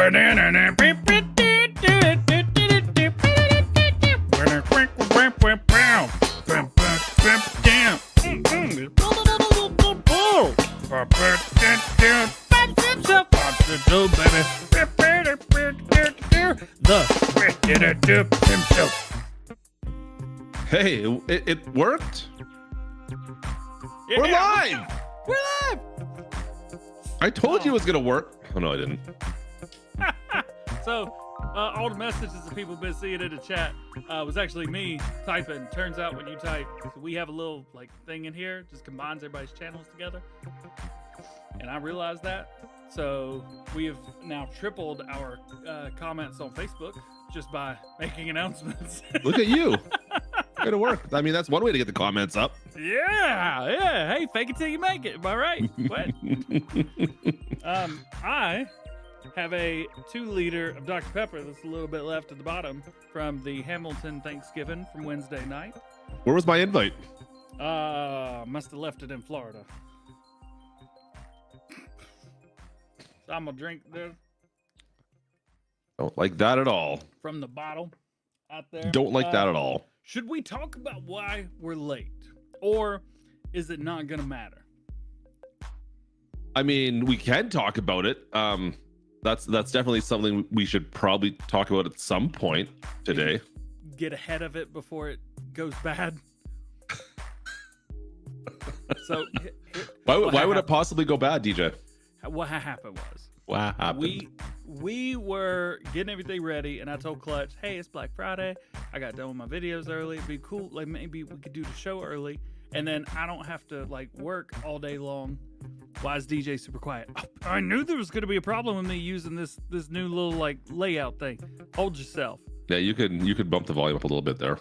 Hey, it worked. Yeah. We're live. We're live. I told you it was gonna work. Oh no, I didn't. So, all the messages that people have been seeing in the chat was actually me typing. Turns out when you type, so we have a little like thing in here, just combines everybody's channels together. And I realized that. So we have now tripled our comments on Facebook just by making announcements. Look at you. Gonna work. I mean, that's one way to get the comments up. Yeah. Hey, fake it till you make it. Am I right? What? I have a 2-liter of Dr. Pepper that's a little bit left at the bottom from the Hamilton Thanksgiving from Wednesday night. Where was my invite? Must have left it in Florida. So I'm gonna drink this. Don't like that at all. From the bottle out there. Don't like that at all. Should we talk about why we're late? Or is it not gonna matter? I mean, we can talk about it. That's definitely something we should probably talk about at some point today. Get ahead of it before it goes bad. So why would it possibly go bad, DJ? What happened was What happened? we were getting everything ready, and I told Clutch, hey, it's Black Friday. I got done with my videos early. It'd be cool. Like maybe we could do the show early, and then I don't have to like work all day long. Why is DJ super quiet? Oh, I knew there was going to be a problem with me using this new little like layout thing. Hold yourself. Yeah, you could bump the volume up a little bit there.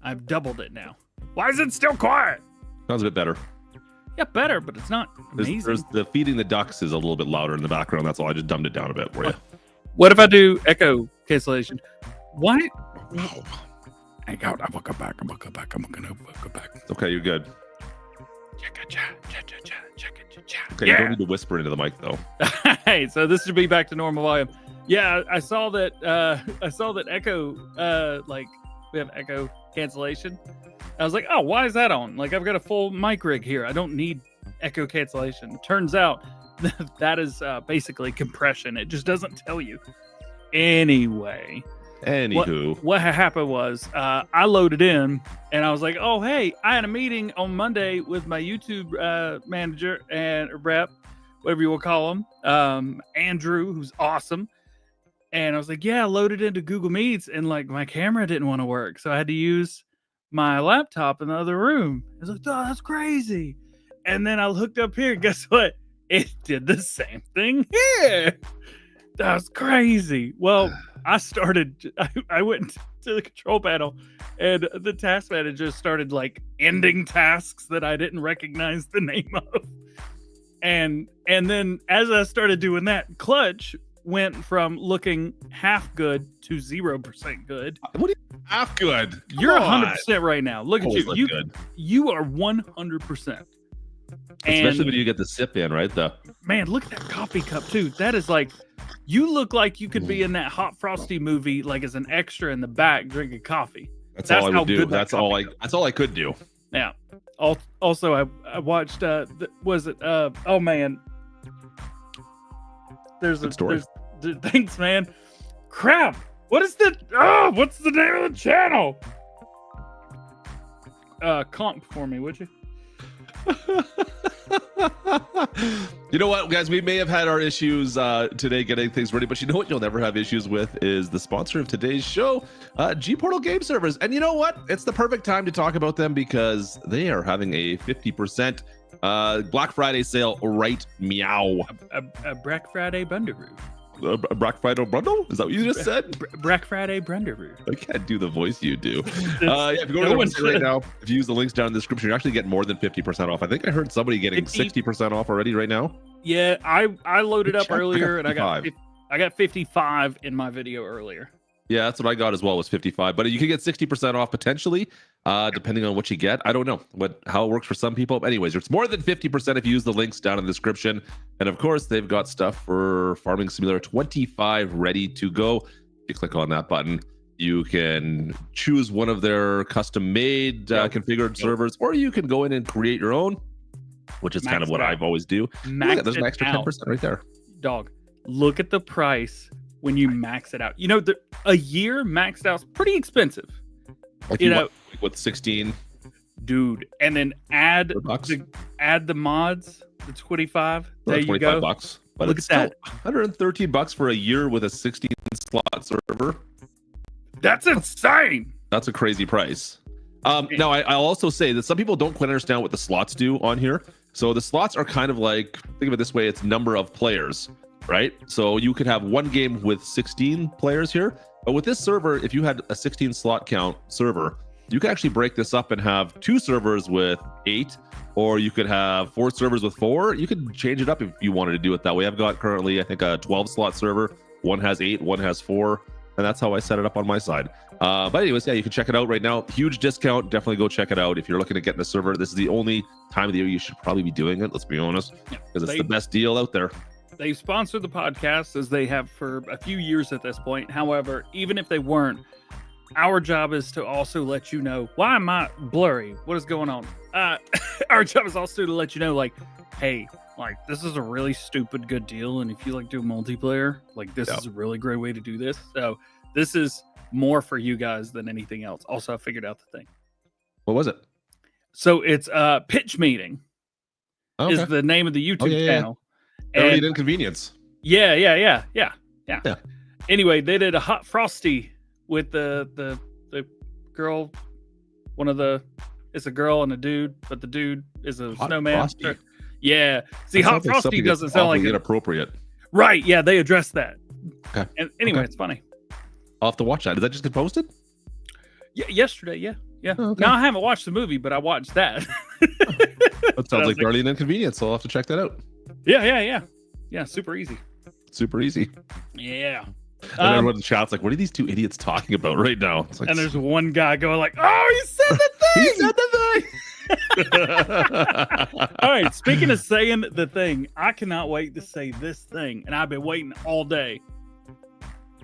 I've doubled it now. Why is it still quiet? Sounds a bit better. Yeah, better, but it's not amazing. There's the feeding the ducks is a little bit louder in the background. That's all. I just dumbed it down a bit for you. What if I do echo cancellation? Why? Wow. Hang out. I'm gonna go back. I'm gonna go back. Okay, you're good. Okay, Yeah. you don't need to whisper into the mic though. Hey, so this should be back to normal volume. Yeah, I saw that. Echo. Like we have echo cancellation. I was like, oh, why is that on? Like I've got a full mic rig here. I don't need echo cancellation. Turns out that is basically compression. It just doesn't tell you. Anyway. Anywho, what happened was I loaded in and I was like, oh, hey, I had a meeting on Monday with my YouTube manager and rep, whatever you will call him, Andrew, who's awesome. And I was like, yeah, I loaded into Google Meets and like my camera didn't want to work. So I had to use my laptop in the other room. I was like, oh, that's crazy. And then I hooked up here. Guess what? It did the same thing here. That's crazy. Well, I went to the control panel and the task manager started like ending tasks that I didn't recognize the name of. And then as I started doing that, Clutch went from looking half good to 0% good. what do you half good? You're 100% right now. Look at you. You are 100%. Especially when you get the sip in, right? Man, look at that coffee cup too. That is like, you look like you could be in that Hot Frosty movie, like as an extra in the back drinking coffee. That's all I would do. That's all I could do. Yeah. Also, I watched. Was it? Oh man. There's a story. Thanks, man. Crap. What's the name of the channel? Comp for me, would you? You know what, guys? We may have had our issues today getting things ready, but you know what you'll never have issues with is the sponsor of today's show, G-Portal Game Servers. And you know what? It's the perfect time to talk about them because they are having a 50% Black Friday sale right meow. A Black Friday Bundaroo. A Black Friday bundle? Is that what you just said? Black Friday Bundaroo. I can't do the voice you do. Yeah, if you go to the website right now, if you use the links down in the description, you're actually getting more than 50% off. I think I heard somebody getting 60% off already right now. Yeah, I loaded up earlier and I got 55 in my video earlier. Yeah, that's what I got as well, was 55. But you can get 60% off potentially, depending on what you get. I don't know how it works for some people. Anyways, it's more than 50% if you use the links down in the description. And of course, they've got stuff for Farming Simulator 25 ready to go. If you click on that button, you can choose one of their custom-made configured servers, or you can go in and create your own, which is kind of what I've always do. Look at, there's an extra 10% right there. Dog, look at the price when you max it out. You know, a year maxed out is pretty expensive. Like you know, with 16, dude, and then add the mods, the 25. There you go. $25, but look it's at still that. $113 for a year with a 16 slot server. That's insane. That's a crazy price. Now, I'll also say that some people don't quite understand what the slots do on here. So the slots are kind of like, think of it this way, it's number of players, right? So you could have one game with 16 players here, but with this server, if you had a 16 slot count server, you could actually break this up and have 2 servers with 8, or you could have 4 servers with 4. You could change it up if you wanted to do it that way. I've got currently, I think, a 12 slot server. One has 8, one has 4. And that's how I set it up on my side. But anyways, yeah, you can check it out right now. Huge discount. Definitely go check it out. If you're looking to get in a server, this is the only time of the year you should probably be doing it. Let's be honest, because it's the best deal out there. They've sponsored the podcast, as they have for a few years at this point. However, even if they weren't, our job is to also let you know, why am I blurry? What is going on? Our job is also to let you know, like, hey, like, this is a really stupid good deal, and if you like do multiplayer, like, this is a really great way to do this. So this is more for you guys than anything else. Also, I figured out the thing. What was it? So it's Pitch Meeting is the name of the YouTube channel. Early Inconvenience. Yeah. Anyway, they did a Hot Frosty with the girl. It's a girl and a dude, but the dude is a snowman. Frosty. Yeah. See, Hot Frosty doesn't sound like inappropriate. Right. Yeah, they addressed that. Okay. And anyway, it's funny. I'll have to watch that. Did that just get posted? Yeah, yesterday. Yeah. Oh, okay. Now I haven't watched the movie, but I watched that. That sounds like Early Inconvenience, so I'll have to check that out. Yeah, super easy. Super easy. Yeah. And everyone in the chat's like, what are these two idiots talking about right now? It's like, and there's one guy going like, oh, he said the thing! He said the thing! All right, speaking of saying the thing, I cannot wait to say this thing, and I've been waiting all day.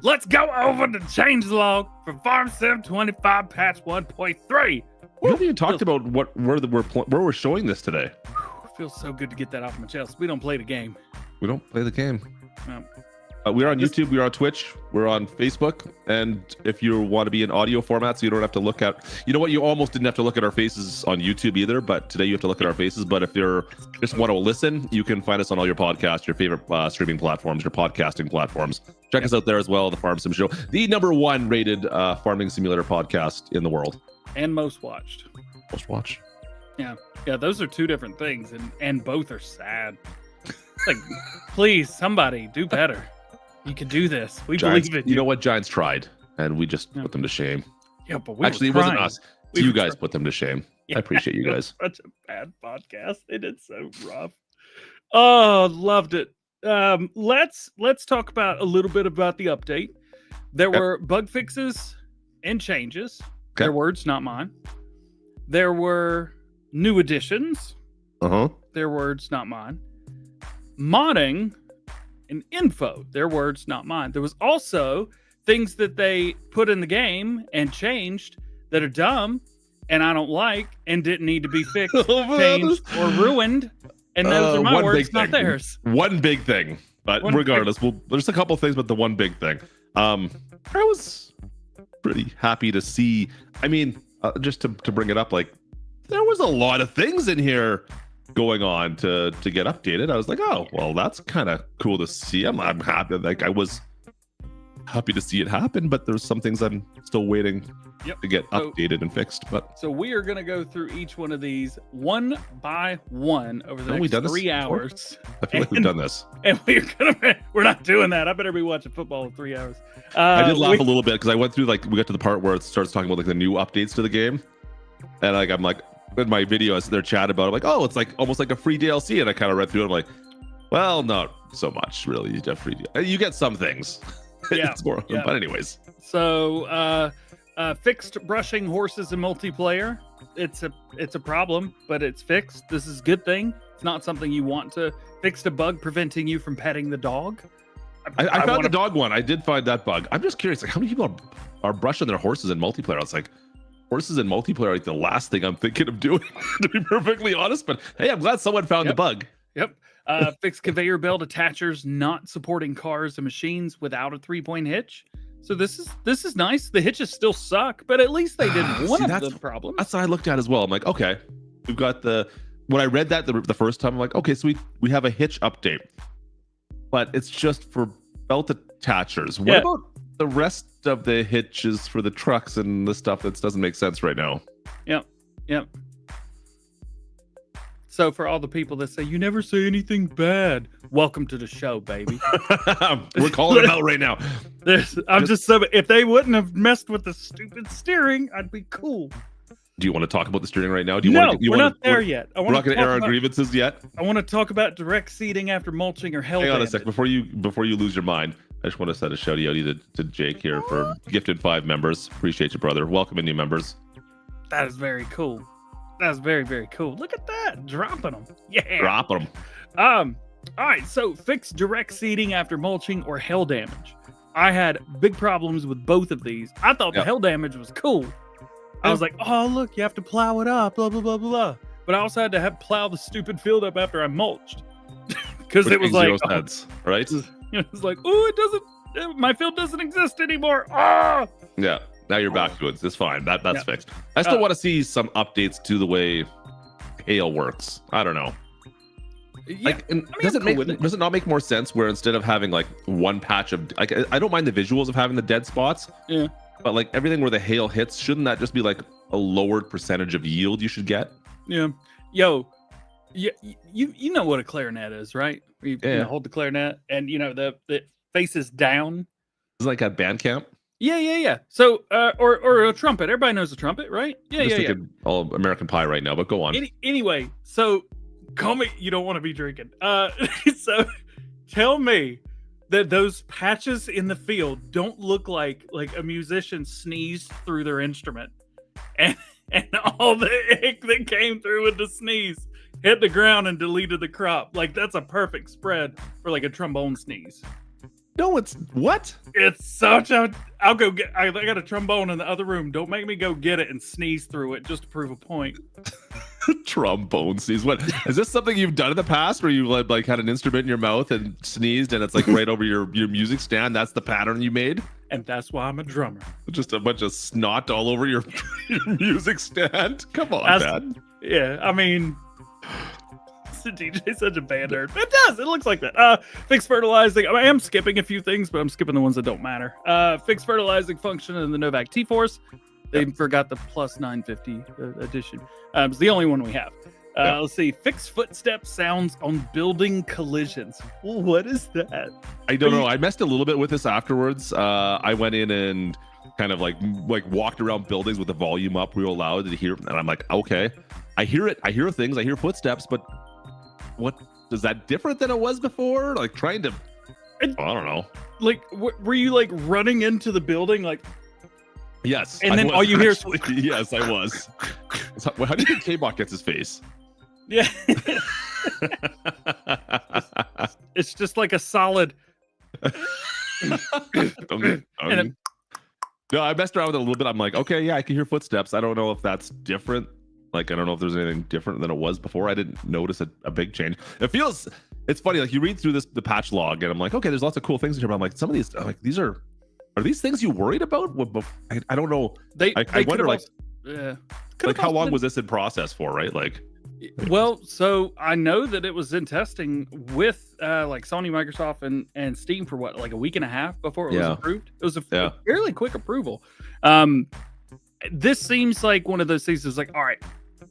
Let's go over the changelog for Farm Sim 25 patch 1.3. We haven't even talked about where we're showing this today. It feels so good to get that off my chest. We don't play the game. We don't play the game. No. We're on YouTube, we're on Twitch, we're on Facebook, and if you want to be in audio format, so you don't have to look at, you know what, you almost didn't have to look at our faces on YouTube either, but today you have to look at our faces. But if you're just want to listen, you can find us on all your podcasts, your favorite streaming platforms, your podcasting platforms. Check us out there as well, the Farm Sim Show, the #1 rated farming simulator podcast in the world. And most watched. Most watched. Yeah, those are two different things, and both are sad. Like, please, somebody do better. You can do this. We Giants, believe it. You know what? Giants tried, and we just put them to shame. Yeah, but we actually, it wasn't us. You guys put them to shame. I appreciate you guys. Such a bad podcast. It is so rough. Oh, loved it. Let's talk about a little bit about the update. There were bug fixes and changes. Their words, not mine. There were new additions. Their words, not mine. Modding and info, their words, not mine. There was also things that they put in the game and changed that are dumb and I don't like and didn't need to be fixed, changed, or ruined. And those are my words, not theirs. One big thing, but regardless, there's a couple things, but the one big thing. I was pretty happy to see. I mean, just to bring it up, like, there was a lot of things in here going on to get updated. I was like, oh, well, that's kind of cool to see. I'm happy. Like, I was happy to see it happen, but there's some things I'm still waiting to get updated and fixed. But so we are going to go through each one of these one by one over the next 3 hours. I feel like we've done this, and we're not doing that. I better be watching football in 3 hours. I did laugh a little bit because I went through, like, we got to the part where it starts talking about like the new updates to the game, and like I'm like, in my video, as they're chatting about it, I'm like, oh, it's like almost like a free DLC, and I kind of read through it. I'm like, well, not so much, really. You get free. You get some things. Yeah. It's more, Yeah. but anyways. So, fixed brushing horses in multiplayer. It's a problem, but it's fixed. This is a good thing. It's not something you want to fix. A bug preventing you from petting the dog. I found the dog one. I did find that bug. I'm just curious, like how many people are brushing their horses in multiplayer? I was like, horses in multiplayer are like the last thing I'm thinking of doing, to be perfectly honest. But hey, I'm glad someone found the bug. Yep. Fixed conveyor belt attachers not supporting cars and machines without a 3-point hitch. So this is nice. The hitches still suck, but at least they did one of the problems. That's what I looked at as well. I'm like, okay, we've got when I read that the first time, I'm like, okay, so we have a hitch update, but it's just for belt attachers. What about the rest of the hitches for the trucks and the stuff that doesn't make sense right now? Yep. So for all the people that say you never say anything bad, welcome to the show, baby. We're calling it out right now. If they wouldn't have messed with the stupid steering, I'd be cool. Do you want to talk about the steering right now? We're not there yet. We're not going to air our grievances yet. I want to talk about direct seating after mulching or hell. Hang on a sec before you lose your mind. I just want to send a shout out to Jake here for gifted 5 members. Appreciate you, brother. Welcome in new members. That is very cool. That's very, very cool. Look at that. Dropping them. Yeah. Dropping them. All right. So fix direct seeding after mulching or hail damage. I had big problems with both of these. I thought the hail damage was cool. I was like, oh, look, you have to plow it up, blah, blah, blah, blah, blah. But I also had to plow the stupid field up after I mulched. Because it was like, right? It's like, oh, my field doesn't exist anymore. Ah! Yeah. Now you're back to it. It's fine. That's fixed. I still want to see some updates to the way hail works. I don't know. Yeah, does it not make more sense where instead of having like one patch of like I don't mind the visuals of having the dead spots. Yeah. But like everything where the hail hits, shouldn't that just be like a lowered percentage of yield you should get? Yeah. Yo, you know what a clarinet is, right? You hold the clarinet and the faces down. It's like at band camp. Yeah. So, or a trumpet. Everybody knows a trumpet, right? Yeah. All American Pie right now, but go on. Anyway, so call me. You don't want to be drinking. So tell me that those patches in the field don't look like a musician sneezed through their instrument, and all the ick that came through with the sneeze hit the ground and deleted the crop. Like that's a perfect spread for like a trombone sneeze. No, it's what? It's such a. I'll go get. I got a trombone in the other room. Don't make me go get it and sneeze through it just to prove a point. Trombone sneeze. What is this? Something you've done in the past where you like had an instrument in your mouth and sneezed and it's like right over your music stand? That's the pattern you made. And that's why I'm a drummer. Just a bunch of snot all over your music stand. Come on, man. Yeah, I mean. DJ's such a bad nerd. It does. It looks like that. Fixed fertilizing. I am skipping a few things, but I'm skipping the ones that don't matter. Fixed fertilizing function in the Novak T-Force. They forgot the plus 950 edition. It's the only one we have. Let's see. Fixed footstep sounds on building collisions. What is that? I don't know. I messed a little bit with this afterwards. I went in and kind of like walked around buildings with the volume up. We were allowed to hear, and I'm like, okay, I hear it. I hear things. I hear footsteps, but what is that different than it was before? Like trying to, I don't know. Like, were you like running into the building? Like, yes. And then all you hear is, yes, I was. How do you think K-Bot gets his face? Yeah. It's just like a solid. No, I messed around with it a little bit. I'm like, okay, yeah, I can hear footsteps. I don't know if that's different. Like, I don't know if there's anything different than it was before. I didn't notice a big change. It's funny. Like you read through the patch log and I'm like, okay, there's lots of cool things in here. But I'm like, some of these, like these are these things you worried about? I don't know. I wonder like how long was this in process for, right? Like, well, so I know that it was in testing with like Sony, Microsoft, and Steam for what, like a week and a half before it was approved. It was a fairly quick approval. This seems like one of those things that's like, all right,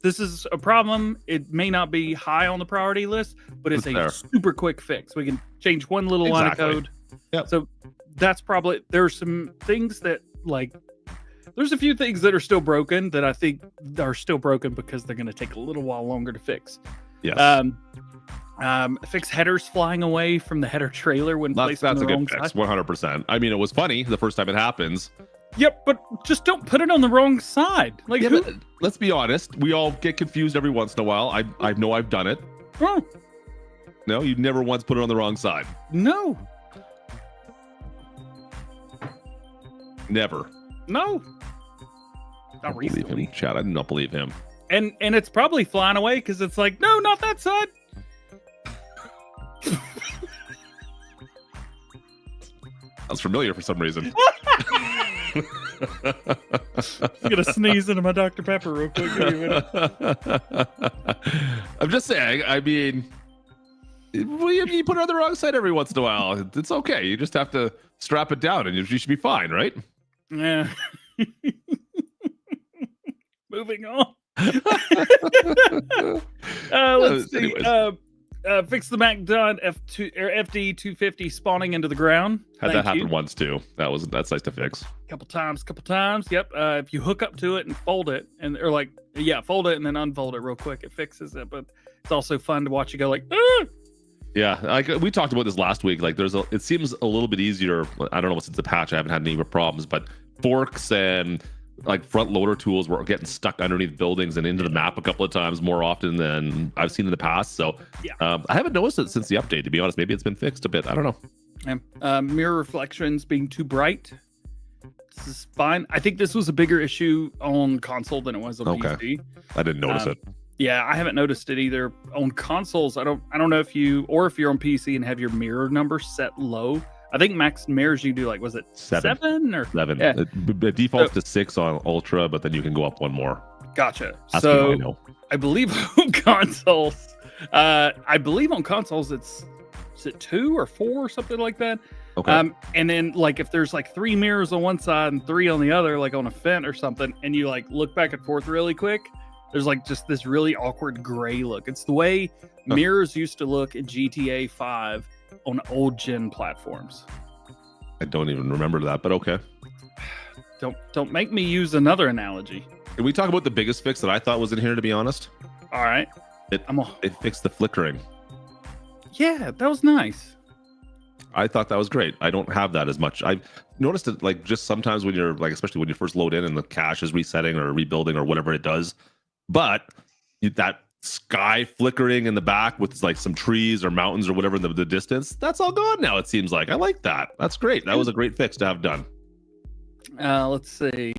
this is a problem. It may not be high on the priority list, but it's a super quick fix. We can change one little line of code. Yep. So that's probably, there's some things that like, there's a few things that are still broken that I think are still broken because they're going to take a little while longer to fix. Yes. Fix headers flying away from the header trailer when placed on That's the a wrong good fix, side. 100%. I mean, it was funny the first time it happens. Yep, but just don't put it on the wrong side. Like, Yeah, who? but let's be honest. We all get confused every once in a while. I know I've done it. Oh, No, you never once put it on the wrong side. no, Never. no. Not Believe him, recently. Chad. I do not believe him. And it's probably flying away because it's like, no, not that side. That's familiar for some reason. I'm gonna sneeze into my Dr. Pepper real quick. Give me a minute. I'm just saying. I mean, you put it on the wrong side every once in a while. It's okay. You just have to strap it down, and you should be fine, right? Yeah. Moving on. Let's see. Anyways. Fix the MacDon F2 or FD 250 spawning into the ground. Had Thank that happen you. once too. That's nice to fix. Couple times. Yep. If you hook up to it and fold it, fold it and then unfold it real quick, it fixes it. But it's also fun to watch you go like, ah! Yeah, like we talked about this last week. Like, it seems a little bit easier. I don't know since the patch. I haven't had any problems, but forks and like front loader tools were getting stuck underneath buildings and into the map a couple of times more often than I've seen in the past. So Yeah. I haven't noticed it since the update, to be honest. Maybe it's been fixed a bit. I don't know. Mirror reflections being too bright. This is fine. I think this was a bigger issue on console than it was on Okay. PC. I didn't notice it. Yeah, I haven't noticed it either. On consoles, I don't know if you're on PC and have your mirror number set low. I think max mirrors you do, like, was it 7 or 7. Yeah. It defaults to 6 on Ultra, but then you can go up one more. Gotcha. That's So what I know. I believe on consoles, it's is it 2 or 4 or something like that. Okay. And then like if there's like 3 mirrors on one side and 3 on the other, like on a fence or something, and you like look back and forth really quick, there's like just this really awkward gray look. It's the way mirrors used to look in GTA 5 on old gen platforms. I don't even remember that, but okay. Don't make me use another analogy. Can we talk about the biggest fix that I thought was in here, to be honest? All right. It fixed the flickering. Yeah, that was nice. I thought that was great. I don't have that as much. I've noticed it like just sometimes when you're like, especially when you first load in and the cache is resetting or rebuilding or whatever it does. But that sky flickering in the back with like some trees or mountains or whatever in the distance, that's all gone now, it seems like. I like that. That's great. That was a great fix to have done. Let's see.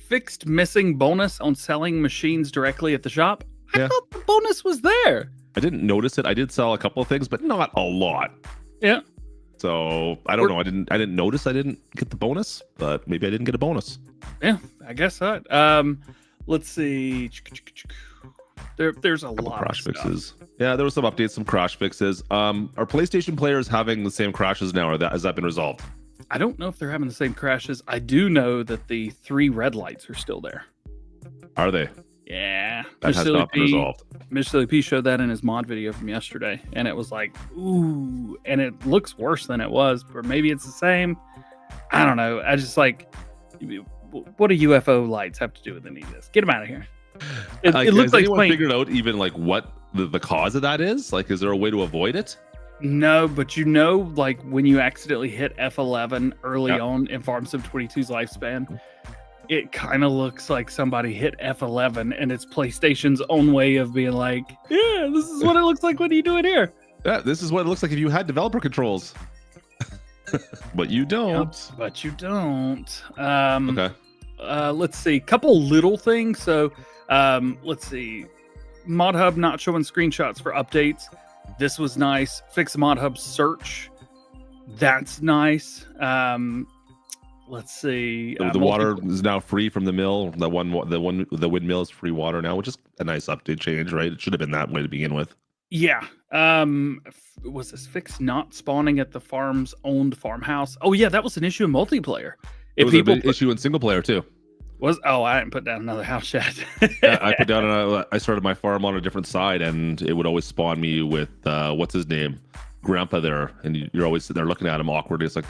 Fixed missing bonus on selling machines directly at the shop. I thought the bonus was there. I didn't notice it. I did sell a couple of things, but not a lot. Yeah. So I don't know. I didn't notice I didn't get the bonus, but maybe I didn't get a bonus. Yeah, I guess that. Let's see. There's a Couple lot crash of stuff. fixes. Yeah, there was some updates, some crash fixes. Are PlayStation players having the same crashes now, or has that been resolved? I don't know if they're having the same crashes. I do know that the 3 red lights are still there. Are they? Yeah. That has not been resolved. Mr. P showed that in his mod video from yesterday, and it was like, ooh, and it looks worse than it was, or maybe it's the same. I don't know. I just like, what do UFO lights have to do with any of this? Get them out of here. It looks has like anyone figured out even like what the cause of that is? Like, is there a way to avoid it? No, but like when you accidentally hit F11 early on in Farm Sim 22's lifespan, it kind of looks like somebody hit F11, and it's PlayStation's own way of being like, yeah, this is what it looks like when you do it here. Yeah, this is what it looks like if you had developer controls. But you don't. Yep, but you don't. Okay. Let's see. Couple little things. So, let's see. Mod Hub not showing screenshots for updates. This was nice. Fix Mod Hub search. That's nice. Let's see. The water is now free from the mill. The windmill is free water now, which is a nice update change, right? It should have been that way to begin with. Yeah. Was this fix not spawning at the farm's owned farmhouse? Oh yeah, that was an issue in multiplayer. It was a big issue in single player too. I didn't put down another house yet. Yeah, I put down I started my farm on a different side, and it would always spawn me with what's his name, Grandpa there, and you're always sitting there looking at him awkwardly. It's like,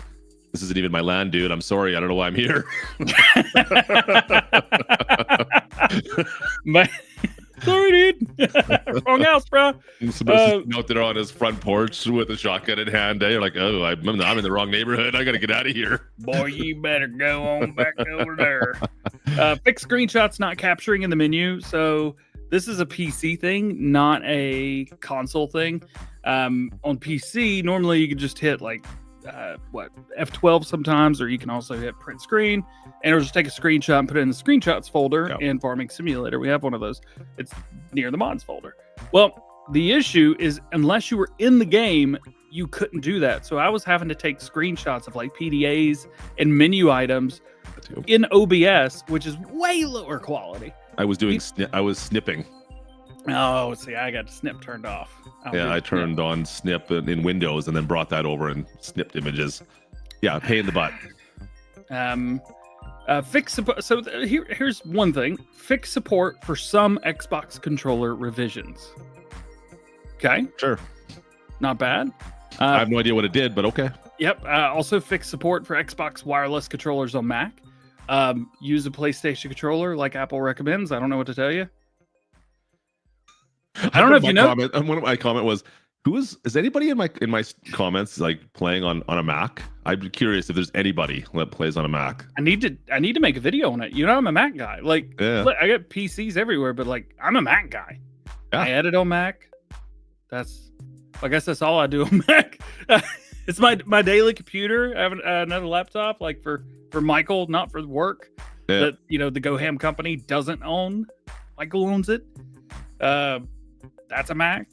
this isn't even my land, dude. I'm sorry. I don't know why I'm here. Sorry, dude. Wrong house, bro. Somebody's out there on his front porch with a shotgun in hand. You're like, oh, I'm in the wrong neighborhood. I got to get out of here. Boy, you better go on back over there. Fix screenshots not capturing in the menu. So this is a PC thing, not a console thing. On PC, normally you can just hit like F12 sometimes, or you can also hit print screen, and it'll just take a screenshot and put it in the screenshots folder in Farming Simulator. We have one of those. It's near the mods folder. Well, the issue is unless you were in the game, you couldn't do that. So I was having to take screenshots of like PDAs and menu items in OBS, which is way lower quality. I was doing I was snipping. Oh, see, I got snip turned off. I turned on snip in Windows and then brought that over and snipped images. Yeah, pain in the butt. Fix support. So here's one thing: fix support for some Xbox controller revisions. Okay, sure, not bad. I have no idea what it did, but okay. Yep. Also, fix support for Xbox wireless controllers on Mac. Use a PlayStation controller like Apple recommends. I don't know what to tell you. I don't know if you know. One of my comment was, is anybody in my comments like playing on a Mac? I'm curious if there's anybody that plays on a Mac. I need to make a video on it. You know, I'm a Mac guy. Like, look, I got PCs everywhere, but like, I'm a Mac guy. Yeah. I edit on Mac. I guess that's all I do on Mac. It's my daily computer. I have another laptop, like for Michael, not for work. Yeah. That the Go Ham company doesn't own. Michael owns it. That's a Mac.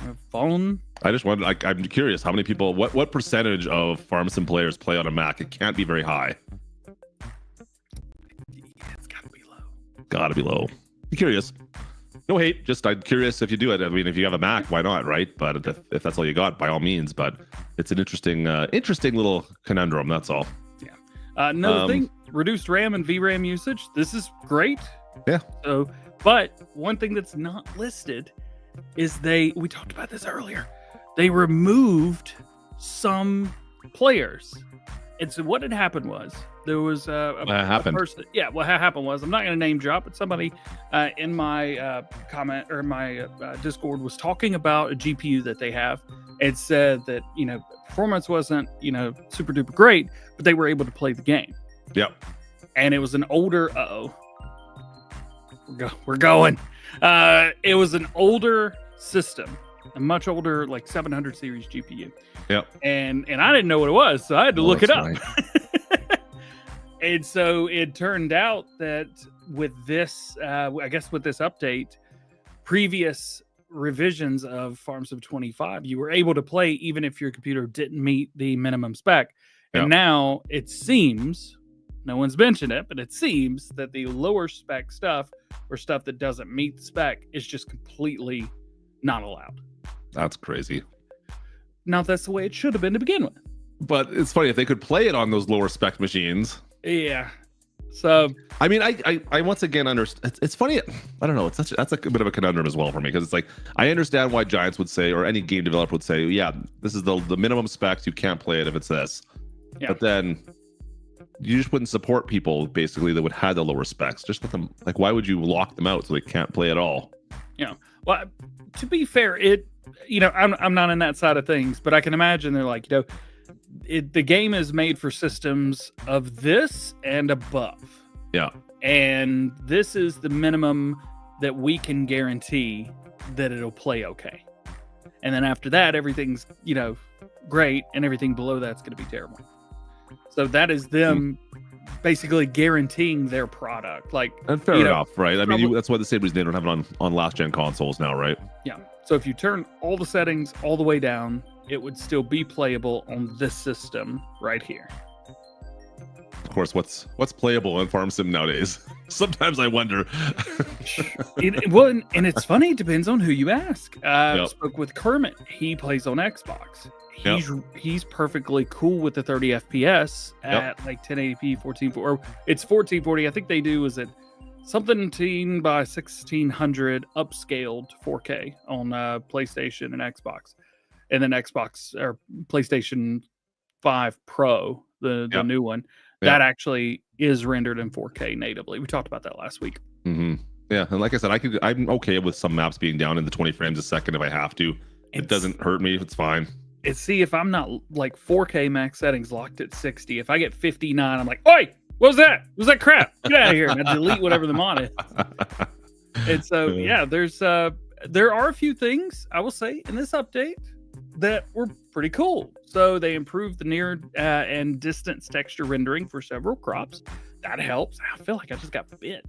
A phone. I just wonder. I'm curious how many people. What percentage of Farm Sim players play on a Mac? It can't be very high. It's gotta be low. Gotta be low. I'm curious. No hate. Just I'm curious if you do it. I mean, if you have a Mac, why not, right? But if that's all you got, by all means. But it's an interesting little conundrum. That's all. Yeah. Another thing: reduced RAM and VRAM usage. This is great. Yeah. So. But one thing that's not listed is we talked about this earlier. They removed some players. And so what had happened was there was a person. Yeah, what happened was, I'm not going to name drop, but somebody in my comment or my Discord was talking about a GPU that they have and said that, performance wasn't, super duper great, but they were able to play the game. Yep. And it was an older, we're going. It was an older system, a much older, like 700 series GPU. Yep. And I didn't know what it was, so I had to look it up. Right. And so it turned out that with this, I guess with this update, previous revisions of Farm Sim 25, you were able to play even if your computer didn't meet the minimum spec. Yep. And now it seems, no one's mentioned it, but it seems that the lower spec stuff or stuff that doesn't meet the spec is just completely not allowed. That's crazy. Now that's the way it should have been to begin with. But it's funny if they could play it on those lower spec machines. Yeah. So I mean, I once again understand. It's funny. I don't know. That's a bit of a conundrum as well for me, because it's like I understand why Giants would say, or any game developer would say, yeah, this is the minimum specs. You can't play it if it's this. Yeah. But then you just wouldn't support people basically that would have the lower specs. Just let them, like, why would you lock them out so they can't play at all? Well, to be fair, I'm not in that side of things, but I can imagine they're like, the game is made for systems of this and above. Yeah. And this is the minimum that we can guarantee that it'll play okay. And then after that, everything's, great, and everything below that's going to be terrible. So that is them basically guaranteeing their product. Like, and fair enough, right? I mean, that's why the same reason they don't have it on last gen consoles now, right? Yeah. So if you turn all the settings all the way down, it would still be playable on this system right here. Of course, what's playable in Farm Sim nowadays? Sometimes I wonder. And it's funny. It depends on who you ask. I spoke with Kermit. He plays on Xbox. He's perfectly cool with the 30 FPS at like 1080p, 1440. Or it's 1440. I think they do is it 17 by 1600 upscaled to 4K on PlayStation and Xbox, and then Xbox or PlayStation 5 Pro, the new one. That actually is rendered in 4K natively. We talked about that last week. Mm-hmm. Yeah, and like I said, I'm okay with some maps being down in the 20 frames a second if I have to. It doesn't hurt me. It's fine. See, if I'm not like 4K max settings locked at 60, if I get 59, I'm like, oi, what was that? What was that crap? Get out of here. And I delete whatever the mod is. And so, yeah, there are a few things I will say in this update that were pretty cool. So they improved the near and distance texture rendering for several crops. That helps. I feel like I just got bit.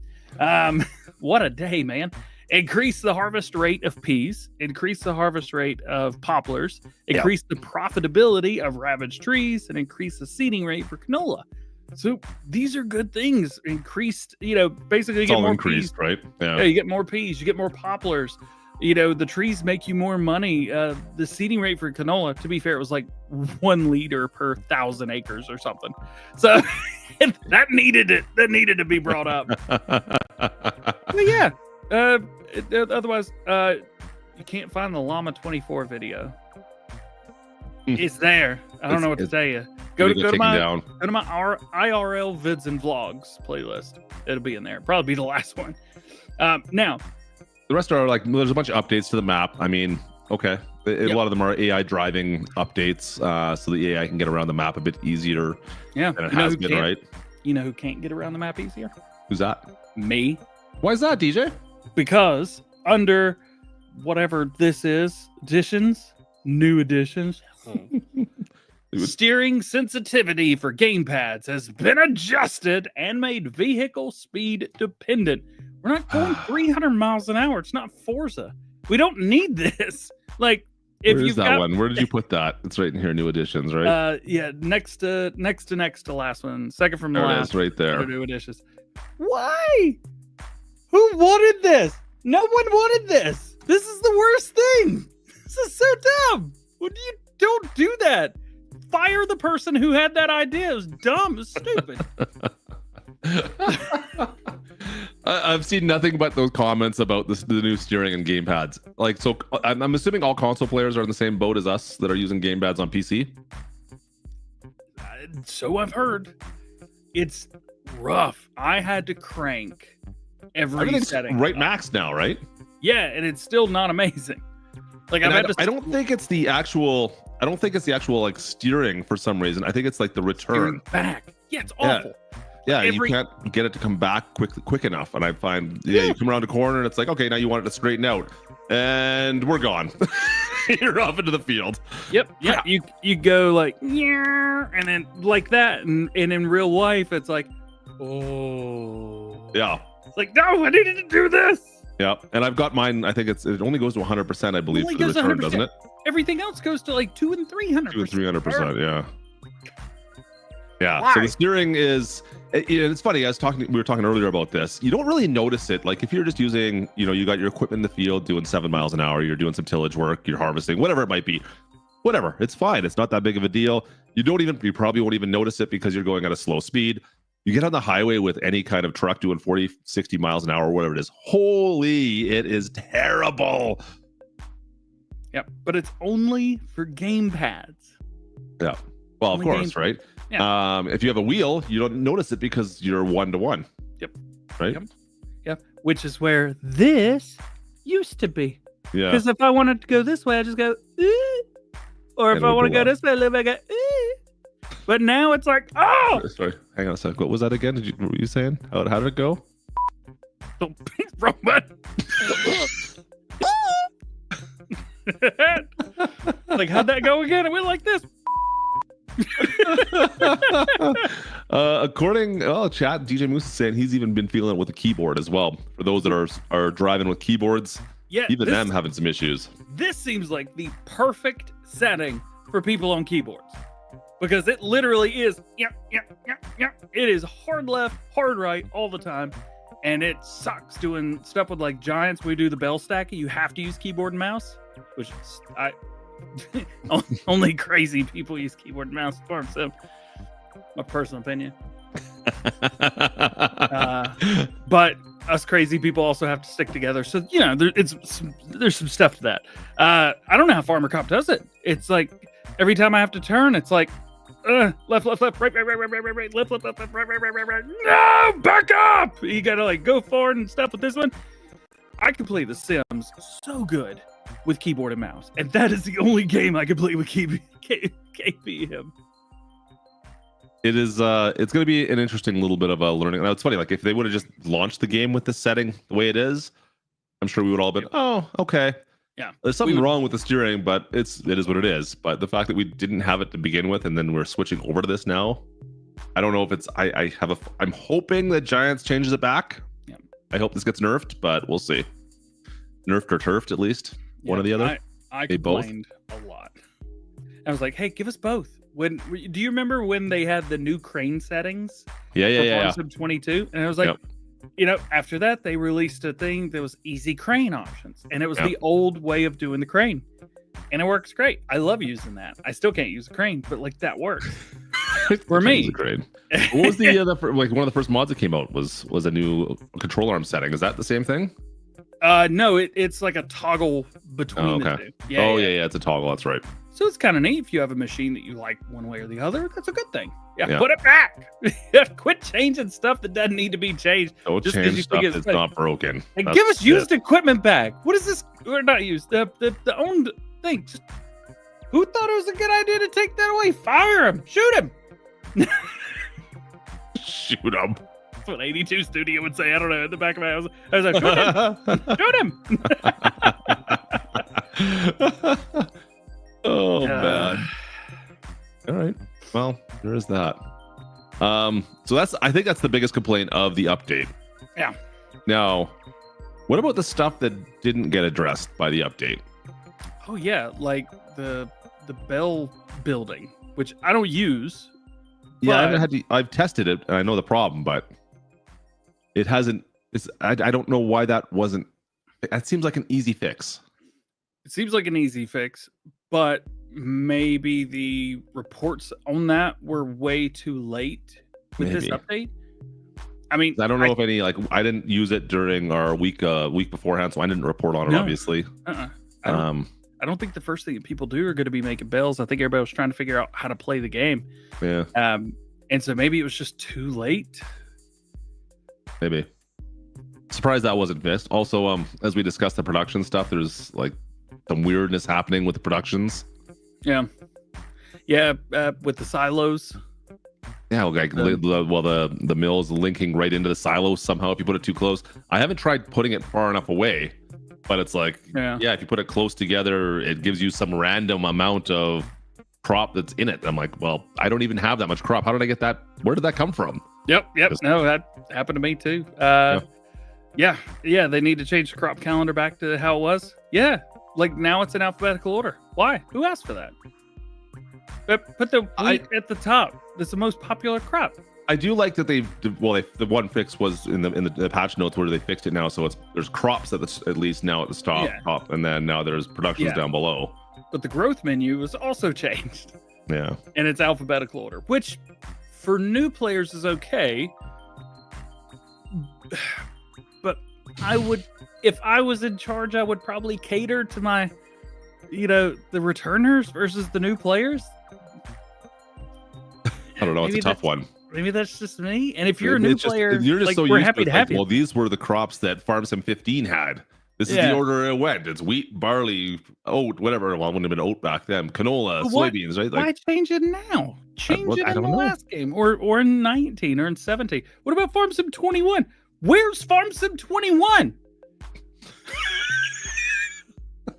What a day, man. Increase the harvest rate of peas, increase the harvest rate of poplars, increase the profitability of ravaged trees, and increase the seeding rate for canola. So these are good things. Increased, basically it's you get all more increased, peas, right? Yeah, you get more peas, you get more poplars. The trees make you more money. The seeding rate for canola, to be fair, it was like 1 liter per 1,000 acres or something. So that needed to be brought up. But yeah. Otherwise, you can't find the Llama 24 video. It's there. I don't know what to tell you. Go to my IRL vids and vlogs playlist. It'll be in there. Probably be the last one. Now, the rest are like there's a bunch of updates to the map. I mean, okay, a lot of them are AI driving updates, so the AI can get around the map a bit easier. Yeah, than it has been, right? You know who can't get around the map easier? Who's that? Me. Why is that, DJ? Because under whatever this is, new additions, steering sensitivity for gamepads has been adjusted and made vehicle speed dependent. We're not going 300 miles an hour. It's not Forza. We don't need this. Like, if Where's you've that got one? Where did you put that? It's right in here. New additions, right? Yeah, next to last one, second from the there last. it is, right there. New additions. Why? Who wanted this? No one wanted this. This is the worst thing. This is so dumb. Don't do that. Fire the person who had that idea. It was dumb. It was stupid. I've seen nothing but those comments about the new steering and gamepads. Like, so I'm assuming all console players are in the same boat as us that are using gamepads on PC. So I've heard. It's rough. I had to crank every setting right max now, right? Yeah, and it's still not amazing. Like I don't think it's the actual like steering for some reason. I think it's like the return back. Yeah, it's awful. Yeah, you can't get it to come back quick enough. And I find you come around a corner and it's like, okay, now you want it to straighten out, and we're gone. You're off into the field. Yep. Yeah. You go like, yeah, and then like that, and in real life it's like, oh yeah. It's like, no, I needed to do this. Yeah, and I've got mine. I think it only goes to 100%, I believe, for the return, doesn't it? Everything else goes to like 200 and 300. 200 and 300%, yeah. Yeah. Why? So the steering is, it's funny. We were talking earlier about this. You don't really notice it. Like if you're just using, you got your equipment in the field doing 7 miles an hour, you're doing some tillage work, you're harvesting, whatever it might be. Whatever, it's fine. It's not that big of a deal. You probably won't even notice it because you're going at a slow speed. You get on the highway with any kind of truck doing 40, 60 miles an hour, or whatever it is. Holy, it is terrible. Yep, but it's only for gamepads. Yeah. Well, of course, right? Yeah. If you have a wheel, you don't notice it because you're 1-to-1. Yep. Right? Yep. Which is where this used to be. Yeah. Because if I wanted to go this way, I just go, or if I want to go this way, I go, But now it's like, oh! Sorry, hang on a sec. What was that again? What were you saying? How did it go? Wrong button. Like, how'd that go again? It went like this. Chat, DJ Moose is saying he's even been feeling it with the keyboard as well. For those that are driving with keyboards, even them having some issues. This seems like the perfect setting for people on keyboards. Because it literally is, it is hard left, hard right all the time. And it sucks doing stuff with like giants. We do the bell stacky. You have to use keyboard and mouse, which only crazy people use keyboard and mouse for. So my personal opinion. But us crazy people also have to stick together. So, there's some stuff to that. I don't know how Farmer Cop does it. It's like every time I have to turn, it's like, left, left, left, right, left, left, left, right. No, back up! You gotta like go forward and stuff with this one. I can play The Sims so good with keyboard and mouse, and that is the only game I can play with KPM. It is. It's going to be an interesting little bit of a learning. Now, it's funny. Like if they would have just launched the game with this setting the way it is, I'm sure we would all been, oh, okay. Yeah, there's something wrong with the steering, but it is what it is. But the fact that we didn't have it to begin with, and then we're switching over to this now, I don't know if it's. I'm hoping that Giants changes it back. Yeah. I hope this gets nerfed, but we'll see. Nerfed or turfed, at least one or the other. I complained a lot. I was like, hey, give us both. Do you remember when they had the new crane settings? Yeah. Farm Sim 22, and I was like, after that they released a thing that was easy crane options, and it was the old way of doing the crane, and it works great. I love using that. I still can't use a crane, but like that works for me. What was the like one of the first mods that came out was a new control arm setting? Is that the same thing? No, it's like a toggle between the two. Yeah, it's a toggle. That's right. So it's kind of neat if you have a machine that you like one way or the other. That's a good thing. Yeah. Put it back. Quit changing stuff that doesn't need to be changed. Don't change stuff that's not broken. And give us used equipment back. What is this? We're not used. The owned thing. Who thought it was a good idea to take that away? Fire him. Shoot him. Shoot him. That's what 82 Studio would say. I don't know. In the back of my house, I was like, shoot him. Oh man. All right. Well, there is that. So I think that's the biggest complaint of the update. Yeah. Now, what about the stuff that didn't get addressed by the update? Oh yeah, like the Bell building, which I don't use. Yeah, I've tested it and I know the problem, but it hasn't. I don't know why that wasn't. That seems like an easy fix. It seems like an easy fix, but maybe the reports on that were way too late with this update. I mean, I don't know if any I didn't use it during our week beforehand, so I didn't report on it. Obviously, I don't think the first thing that people do are going to be making bells. I think everybody was trying to figure out how to play the game. Yeah. And so maybe it was just too late. Maybe. Surprised that wasn't fixed. Also, as we discussed the production stuff, there's like some weirdness happening with the productions. Yeah, with the silos. Yeah, like the mill is linking right into the silos somehow if you put it too close. I haven't tried putting it far enough away, but it's like, if you put it close together, it gives you some random amount of crop that's in it. I'm like, well, I don't even have that much crop. How did I get that? Where did that come from? Yep. No, that happened to me too. Yeah, they need to change the crop calendar back to how it was. Yeah, like now it's in alphabetical order. Why? Who asked for that? But put the wheat at the top. That's the most popular crop. I do like that the one fix was in the patch notes where they fixed it now, so there's crops at least now at the top, and then now there's productions down below. But the growth menu was also changed. Yeah, and it's alphabetical order, which for new players is okay. But if I was in charge, I would probably cater to my, the returners versus the new players. I don't know. It's a tough one. Maybe that's just me. And if you're a new player, you're just so we're used happy to have you. Well, these were the crops that Farm Sim 15 had. This is the order it went. It's wheat, barley, oat, whatever. Well, it wouldn't have been oat back then. Canola, soybeans, right? Why change it now? Change it in the last game or in 19 or in 17. What about Farm Sim 21? Where's Farm Sim 21?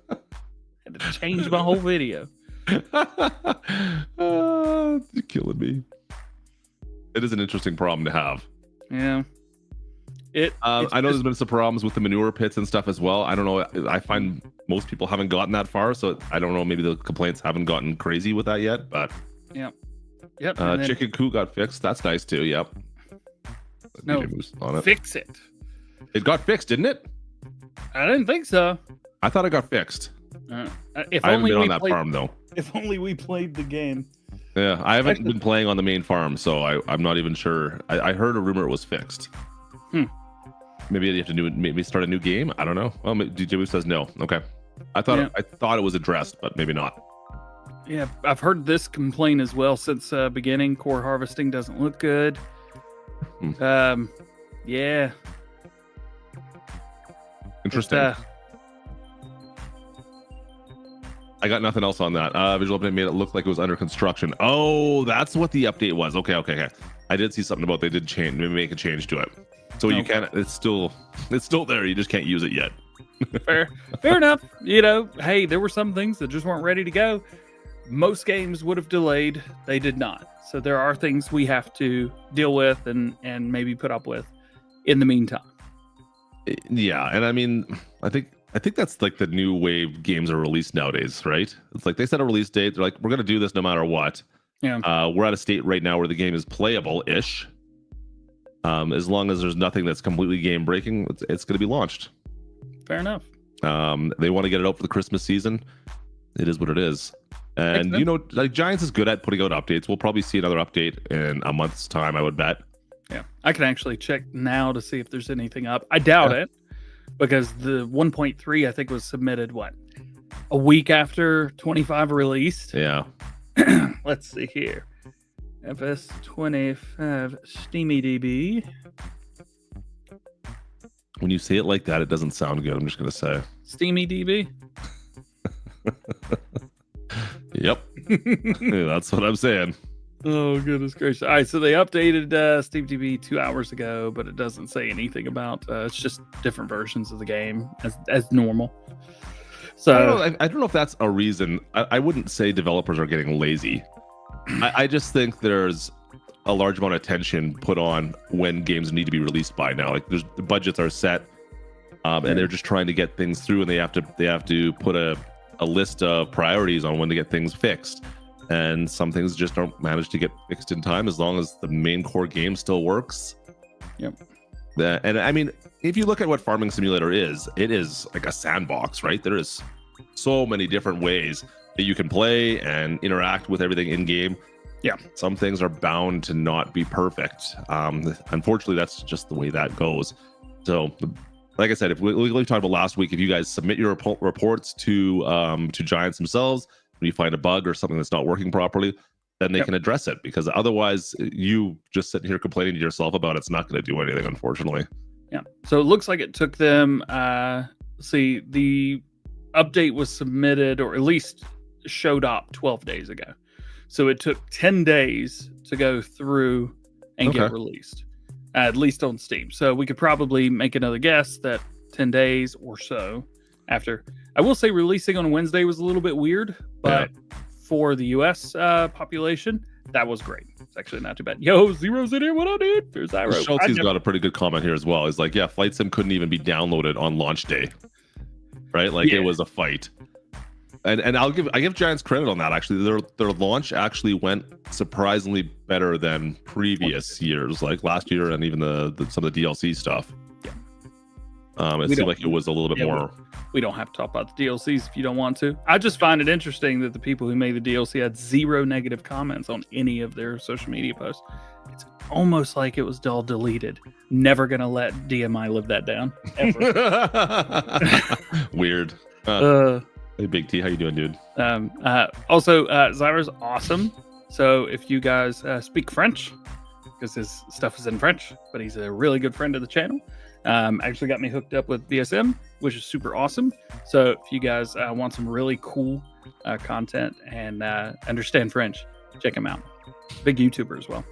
Had to change my whole video. You're killing me. It is an interesting problem to have. Yeah. I know there's been some problems with the manure pits and stuff as well. I don't know. I find most people haven't gotten that far, so I don't know. Maybe the complaints haven't gotten crazy with that yet. But yep. Chicken coop got fixed. That's nice too. Yep. No, fix it. It got fixed, didn't it? I didn't think so. I thought it got fixed. I haven't been on that farm though. If only we played the game. Yeah, I haven't been playing on the main farm, so I'm not even sure. I heard a rumor it was fixed. Maybe you have to maybe start a new game. I don't know. Well, DJ says no. Okay, I thought it was addressed, but maybe not. Yeah, I've heard this complaint as well since beginning. Core harvesting doesn't look good. Yeah. Interesting. I got nothing else on that. Visual update made it look like it was under construction. Oh, that's what the update was. Okay. I did see something about they did change, maybe make a change to it. So you can't. It's still there. You just can't use it yet. Fair enough. Hey, there were some things that just weren't ready to go. Most games would have delayed. They did not. So there are things we have to deal with and maybe put up with in the meantime. Yeah, and I mean, I think that's like the new way games are released nowadays, right? It's like they set a release date. They're like, we're going to do this no matter what. Yeah. We're at a state right now where the game is playable-ish. As long as there's nothing that's completely game breaking, it's going to be launched. Fair enough. They want to get it out for the Christmas season. It is what it is. And like Giants is good at putting out updates. We'll probably see another update in a month's time, I would bet. Yeah, I can actually check now to see if there's anything up. I doubt it, because the 1.3 I think was submitted a week after 25 released. Yeah. Let's see here. FS25 SteamyDB. When you say it like that, it doesn't sound good. I'm just gonna say SteamyDB. Yep. That's what I'm saying. Oh, goodness gracious. All right, so they updated SteamDB 2 hours ago, but it doesn't say anything about it's just different versions of the game as normal. So I don't know if that's a reason. I wouldn't say developers are getting lazy. I just think there's a large amount of attention put on when games need to be released by now. Like the budgets are set, and they're just trying to get things through, and they have to put a list of priorities on when to get things fixed. And some things just don't manage to get fixed in time as long as the main core game still works. Yep. And I mean, if you look at what Farming Simulator is, it is like a sandbox, right? There is so many different ways that you can play and interact with everything in game. Yeah. Some things are bound to not be perfect. Unfortunately, that's just the way that goes. So, like I said, if we talked about last week, if you guys submit your reports to Giants themselves, when you find a bug or something that's not working properly, then they can address it, because otherwise you just sitting here complaining to yourself about it's not going to do anything, unfortunately. Yeah. So it looks like it took them, the update was submitted, or at least showed up 12 days ago. So it took 10 days to go through and get released, at least on Steam. So we could probably make another guess that 10 days or so after. I will say releasing on Wednesday was a little bit weird, but for the US population, that was great. It's actually not too bad. Yo, Zero's in here. What I did? There's Zyro. Schultze's got a pretty good comment here as well. He's like, yeah, Flight Sim couldn't even be downloaded on launch day. Right? Like it was a fight. And I give Giants credit on that. Actually, their launch actually went surprisingly better than previous years, like last year, and even some of the DLC stuff. It seemed like it was a little bit more. We don't have to talk about the DLCs if you don't want to. I just find it interesting that the people who made the DLC had 0 negative comments on any of their social media posts. It's almost like it was all deleted. Never gonna let DMI live that down, ever. Weird. Hey, Big T, how you doing, dude? Also, Zyra's awesome. So if you guys speak French, because his stuff is in French, but he's a really good friend of the channel. Actually got me hooked up with BSM, which is super awesome. So if you guys want some really cool content and understand French, check him out. Big YouTuber as well.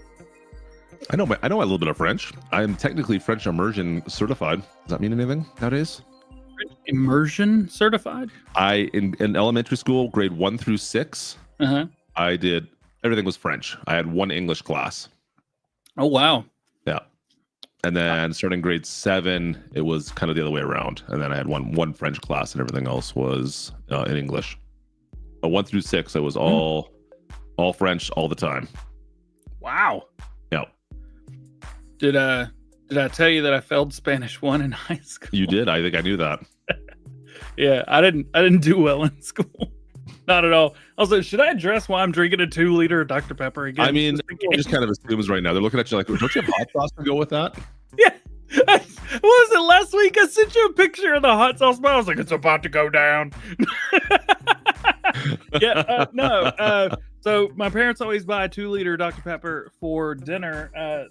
I know a little bit of French. I'm technically French immersion certified. Does that mean anything nowadays? French immersion certified? In elementary school, grade 1 through 6, I did everything was French. I had one English class. Oh wow. Yeah. And then starting grade 7, it was kind of the other way around. And then I had one French class, and everything else was in English. 1 through 6, it was all French all the time. Wow. Yeah. Did I tell you that I failed Spanish 1 in high school? You did. I think I knew that. Yeah, I didn't do well in school. Not at all. Also, should I address why I'm drinking a 2-liter of Dr. Pepper again? I mean, everyone just kind of assumes right now. They're looking at you like, don't you have hot sauce to go with that? Yeah. What was it last week? I sent you a picture of the hot sauce bottle. I was like, it's about to go down. So my parents always buy a 2-liter Dr. Pepper for dinner,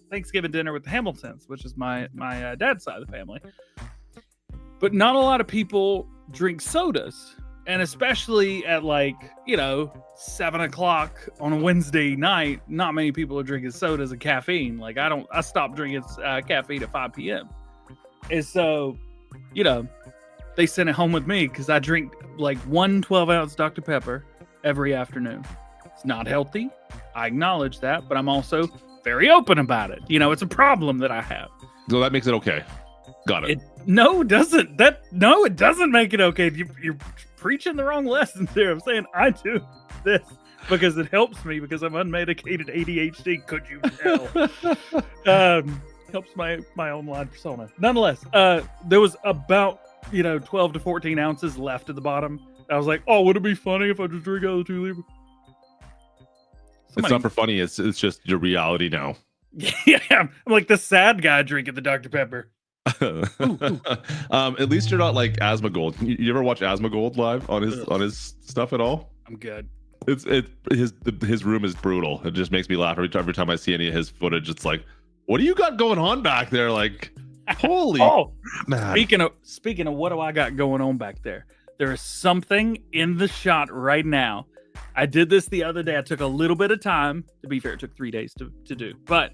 Thanksgiving dinner with the Hamiltons, which is my dad's side of the family. But not a lot of people drink sodas, and especially at 7:00 on a Wednesday night, not many people are drinking sodas and caffeine. I stopped drinking caffeine at 5 p.m. And so, they sent it home with me because I drink one 12-ounce Dr. Pepper every afternoon. It's not healthy. I acknowledge that, but I'm also very open about it. It's a problem that I have. So that makes it okay. Got it. No, it doesn't. It doesn't make it okay. You're preaching the wrong lessons there. I'm saying I do this because it helps me because I'm unmedicated ADHD. Could you tell? Helps my online persona. Nonetheless, there was about 12 to 14 ounces left at the bottom. I was like, oh, would it be funny if I just drink out of the 2-liter? It's not for funny. It's just your reality now. Yeah, I'm like the sad guy drinking the Dr. Pepper. At least you're not like Asthma Gold. You ever watch Asthma Gold live on his stuff at all? I'm good. His room is brutal. It just makes me laugh every time I see any of his footage. It's like, what do you got going on back there? Like, holy man. Speaking of what do I got going on back there? There is something in the shot right now. I did this the other day. I took a little bit of time. To be fair, it took 3 days to do. But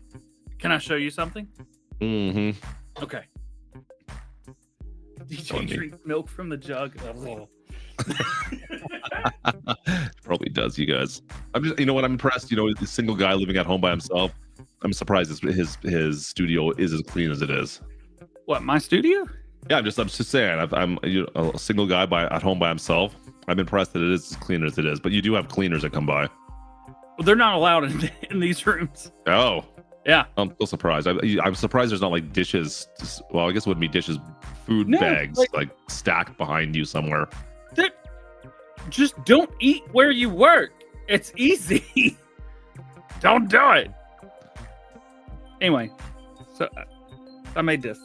can I show you something? Mm-hmm. Okay. Did you drink milk from the jug? Probably does, you guys. I'm just, I'm impressed. The single guy living at home by himself. I'm surprised his studio is as clean as it is. What, my studio? Yeah, I'm just saying. I'm a single guy at home by himself. I'm impressed that it is as clean as it is. But you do have cleaners that come by. Well, they're not allowed in these rooms. Oh. Yeah. I'm still surprised. I'm surprised there's not dishes. Well, I guess it wouldn't be dishes, food bags stacked behind you somewhere. Just don't eat where you work. It's easy. Don't do it. Anyway, so I made this.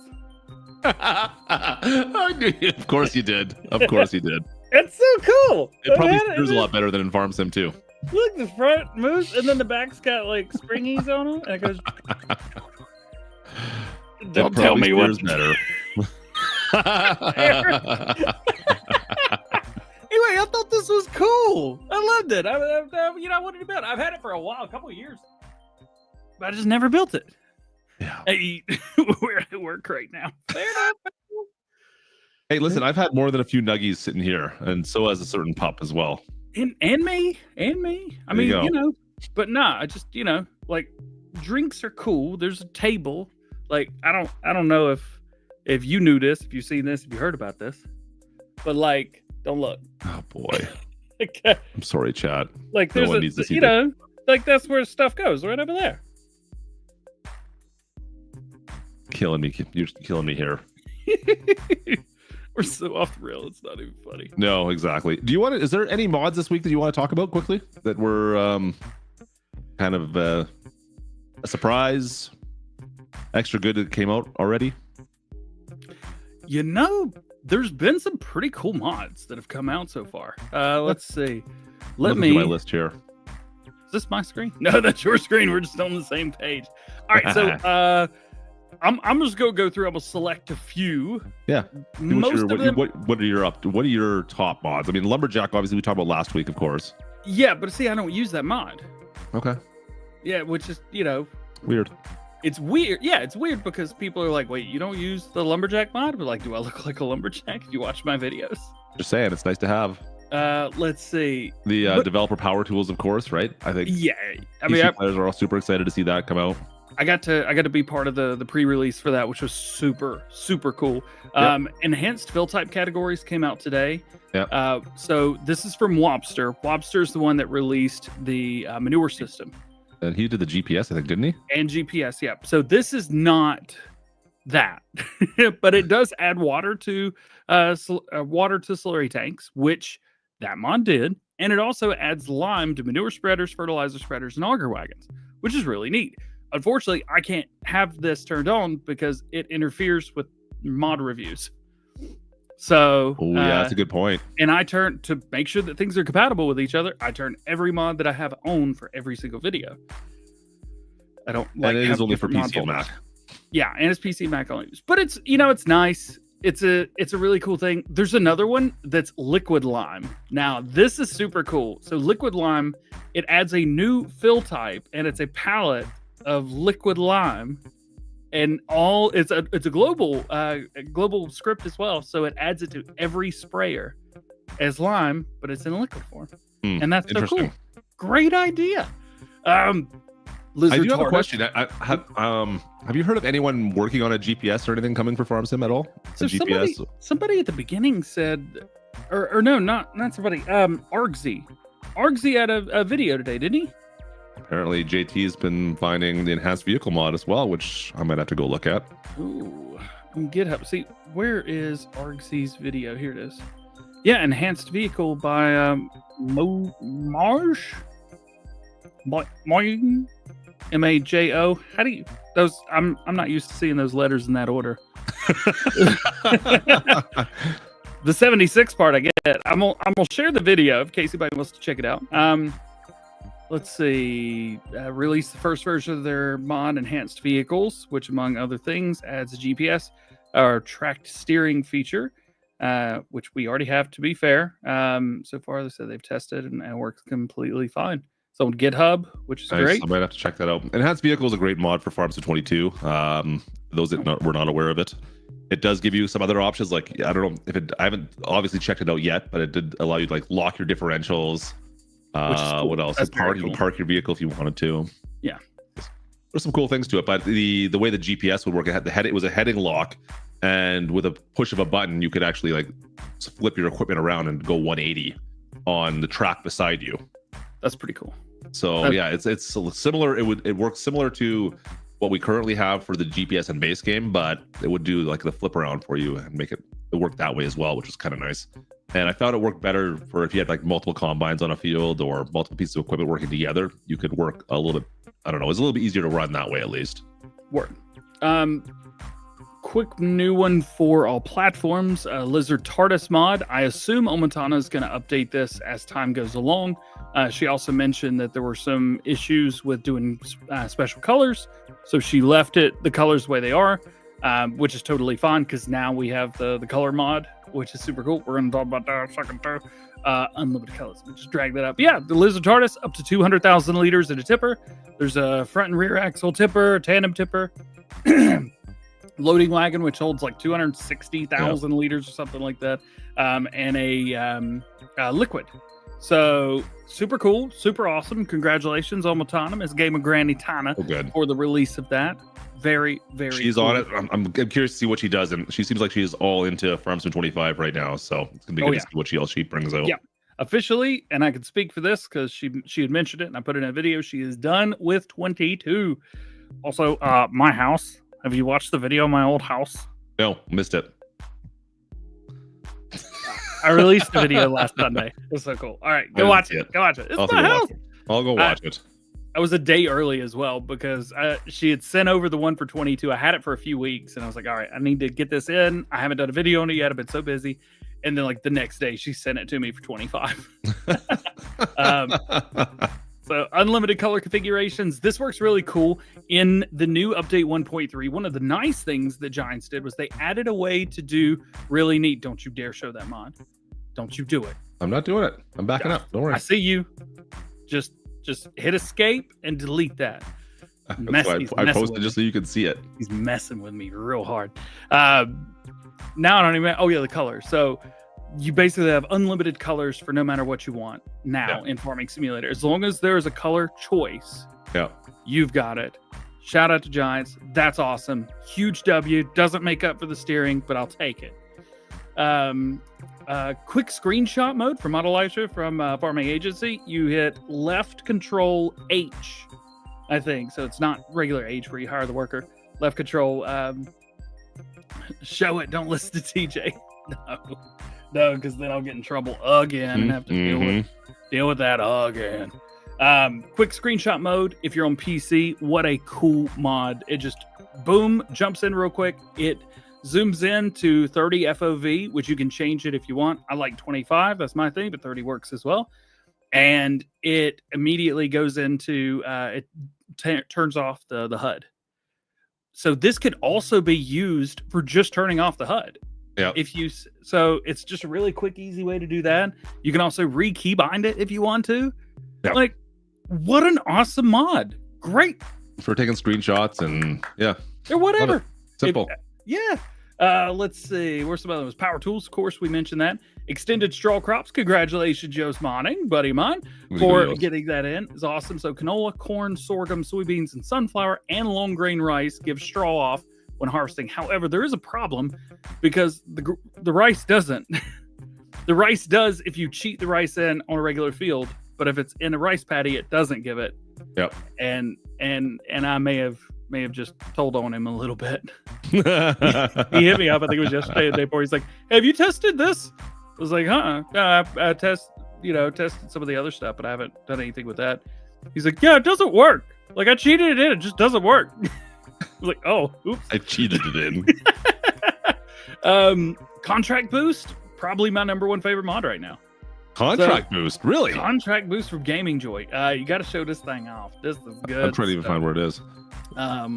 Of course you did. Of course you did. It's so cool. It probably steers a lot better than in Farm Sim too. Look, the front moves, and then the back's got springies on them, and it goes. Don't tell me what's better. Anyway, I thought this was cool. I loved it. I wanted to build it. I've had it for a while, a couple of years, but I just never built it. Yeah. We're at work right now. Hey, listen, I've had more than a few nuggies sitting here, and so has a certain pup as well. And me. I mean, but nah, I just, drinks are cool. There's a table. I don't know if you knew this, if you've seen this, if you heard about this, but don't look. Oh boy. I'm sorry, chat. There's needs to see that's where stuff goes, right over there. Killing me. You're killing me here. We're so off the rail. It's not even funny. No, exactly. Is there any mods this week that you want to talk about quickly that were kind of a surprise, extra good that came out already? There's been some pretty cool mods that have come out so far. Let's see. Let me my list here. Is this my screen? No, that's your screen. We're just on the same page. All right, so I'm just gonna go through. I'm gonna select a few. Yeah. What are your top mods? I mean, Lumberjack, obviously, we talked about last week, of course. Yeah, but see, I don't use that mod. Okay. Yeah, which is weird. It's weird. Yeah, it's weird because people are like, "Wait, you don't use the Lumberjack mod?" But do I look like a lumberjack if you watch my videos? Just saying, it's nice to have. Let's see. The developer power tools, of course, right? I think. Yeah, PC players are all super excited to see that come out. I got to be part of the pre-release for that, which was super cool. Yep. Enhanced fill type categories came out today. Yeah. So this is from Wobster. Wobster is the one that released the manure system. And he did the GPS, I think, didn't he? And GPS, yeah. So this is not that, but it does add water to slurry tanks, which that mod did, and it also adds lime to manure spreaders, fertilizer spreaders, and auger wagons, which is really neat. Unfortunately, I can't have this turned on because it interferes with mod reviews. So, Oh yeah, that's a good point. and I turn to make sure that things are compatible with each other. I turn every mod that I have on for every single video. I don't like. And it have is only for different mod PC and filters. Mac. Yeah, and it's PC Mac only. But it's it's nice. It's a really cool thing. There's another one that's Liquid Lime. Now, this is super cool. So Liquid Lime, it adds a new fill type, and it's a palette of liquid lime, and it's a global script as well. So it adds it to every sprayer as lime, but it's in liquid form, and that's so cool. Great idea. Lizard I do have a question. Have you heard of anyone working on a GPS or anything coming for Farm Sim at all? So somebody at the beginning said, or no, not somebody. Argsy had a video today, didn't he? Apparently, JT's been finding the enhanced vehicle mod as well, which I might have to go look at. Ooh, on GitHub. See, where is Argsy's video? Here it is. Yeah, enhanced vehicle by Marsh. Majo. How do you those? I'm not used to seeing those letters in that order. The 76 part I get. I'm gonna share the video in case anybody wants to check it out. Let's see. Release the first version of their mod enhanced vehicles, which among other things adds a GPS or tracked steering feature, which we already have. To be fair, so far they said they've tested and it works completely fine. So on GitHub, which is great. I might have to check that out. Enhanced Vehicle is a great mod for Farm Sim 22. Those that were not aware of it. It does give you some other options. Like, I don't know if I haven't obviously checked it out yet, but it did allow you to like lock your differentials. Cool. What else? You can park your vehicle if you wanted to. Yeah. There's some cool things to it, but the way the GPS would work, it was a heading lock, and with a push of a button, you could actually like flip your equipment around and go 180 on the track beside you. That's pretty cool. So yeah, it's similar. It works similar to what we currently have for the GPS and base game, but it would do like the flip around for you and make it work that way as well, which was kind of nice. And I thought it worked better for if you had like multiple combines on a field or multiple pieces of equipment working together. You could work a little bit. I don't know. It's a little bit easier to run that way, at least. Word. Quick new one for all platforms. Lizard TARDIS mod. I assume Omatana is going to update this as time goes along. She also mentioned that there were some issues with doing special colors, so she left the colors the way they are, which is totally fine because now we have the color mod, which is super cool. We're going to talk about that in a second too. Unlimited colors. We just drag that up. Yeah, the Lizard TARDIS up to 200,000 liters in a tipper. There's a front and rear axle tipper, tandem tipper, loading wagon which holds like 260,000 liters or something like that, and a liquid. So super cool, super awesome. Congratulations on Matana, Miss Game of Granny Tana, for the release of that. Very, very She's cool. on it. I'm curious to see what she does, and she seems like she's all into Farm Sim 25 right now, so it's gonna be good to see what she brings out. Yeah, officially, and I can speak for this because she had mentioned it and I put it in a video. She is done with 22. Also, my house. Have you watched the video of my old house? No, missed it. I released the video last Sunday. It was so cool. All right, go watch it. Go watch it. It's my house. I'll go watch it. I was a day early as well because she had sent over the one for 22. I had it for a few weeks and I was like, all right, I need to get this in. I haven't done a video on it yet. I've been so busy. And then like the next day she sent it to me for 25. So unlimited color configurations. This works really cool in the new update 1.3. One of the nice things that Giants did was they added a way to do really neat. Don't you dare show that mod. Don't you do it. I'm not doing it. I'm backing up. Don't worry. I see you. Just hit escape and delete that. I posted just so you can see it. He's messing with me real hard. Now I don't even. Oh yeah, the color. So you basically have unlimited colors for no matter what you want now in Farming Simulator. As long as there is a color choice, you've got it. Shout out to Giants. That's awesome. Huge W. Doesn't make up for the steering, but I'll take it. Quick screenshot mode for Model Elisha from Farming Agency. You hit left control H, I think. So it's not regular H where you hire the worker. Left control. Show it. Don't listen to TJ. No, because then I'll get in trouble again and have to deal with that again. Quick screenshot mode. If you're on PC, what a cool mod. It just boom jumps in real quick. It zooms in to 30 FOV, which you can change it if you want. I like 25, that's my thing, but 30 works as well. And it immediately goes into turns off the HUD. So this could also be used for just turning off the HUD. Yeah. So it's just a really quick, easy way to do that. You can also re-keybind it if you want to. Yep. Like, what an awesome mod! Great for taking screenshots and or whatever. Simple. Let's see. Where's some other ones? Power tools, of course, we mentioned that. Extended straw crops. Congratulations, Joe's Monning, buddy of mine, for getting that in. It's awesome. So canola, corn, sorghum, soybeans, and sunflower, and long grain rice give straw off when harvesting. However, there is a problem because the rice doesn't. The rice does if you cheat the rice in on a regular field, but if it's in a rice paddy, it doesn't give it. Yep. And I may have just told on him a little bit. He hit me up. I think it was yesterday or the day before. He's like, "Hey, have you tested this?" I was like, I tested some of the other stuff, but I haven't done anything with that. He's like, "Yeah, it doesn't work. Like I cheated it in, it just doesn't work." I was like, "Oh, oops." I cheated it in. Contract boost, probably my number one favorite mod right now. Contract boost, really? Contract boost from Gaming Joy. You got to show this thing off. This is good. I'm trying to even find where it is. Why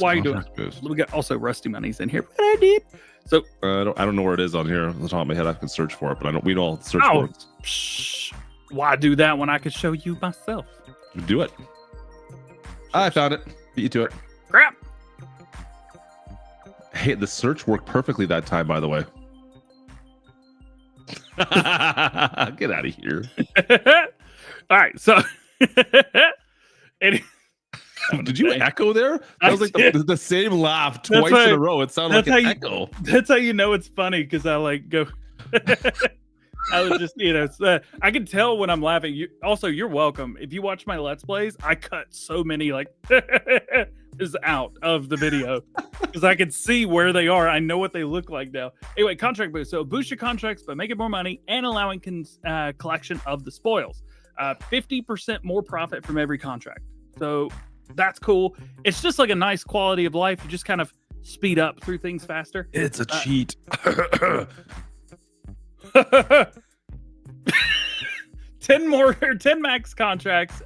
are you doing? We got also Rusty Money's in here. What I did. So I don't know where it is on here. On the top of my head, I can search for it, but we don't all search for it. Why do that when I could show you myself? Do it. I found it. Beat you to it. Crap. Hey, the search worked perfectly that time, by the way. Get out of here. All right, so did you echo there? That was like the same laugh twice in a row. It sounded like an echo. That's how you know it's funny, because I like go. I was just, I can tell when I'm laughing. You're welcome. If you watch my Let's Plays, I cut so many is out of the video because I can see where they are. I know what they look like now. Anyway, contract boost. So boost your contracts by making more money and allowing collection of the spoils. 50% more profit from every contract. So that's cool. It's just like a nice quality of life. You just kind of speed up through things faster. It's a cheat. 10 max contracts.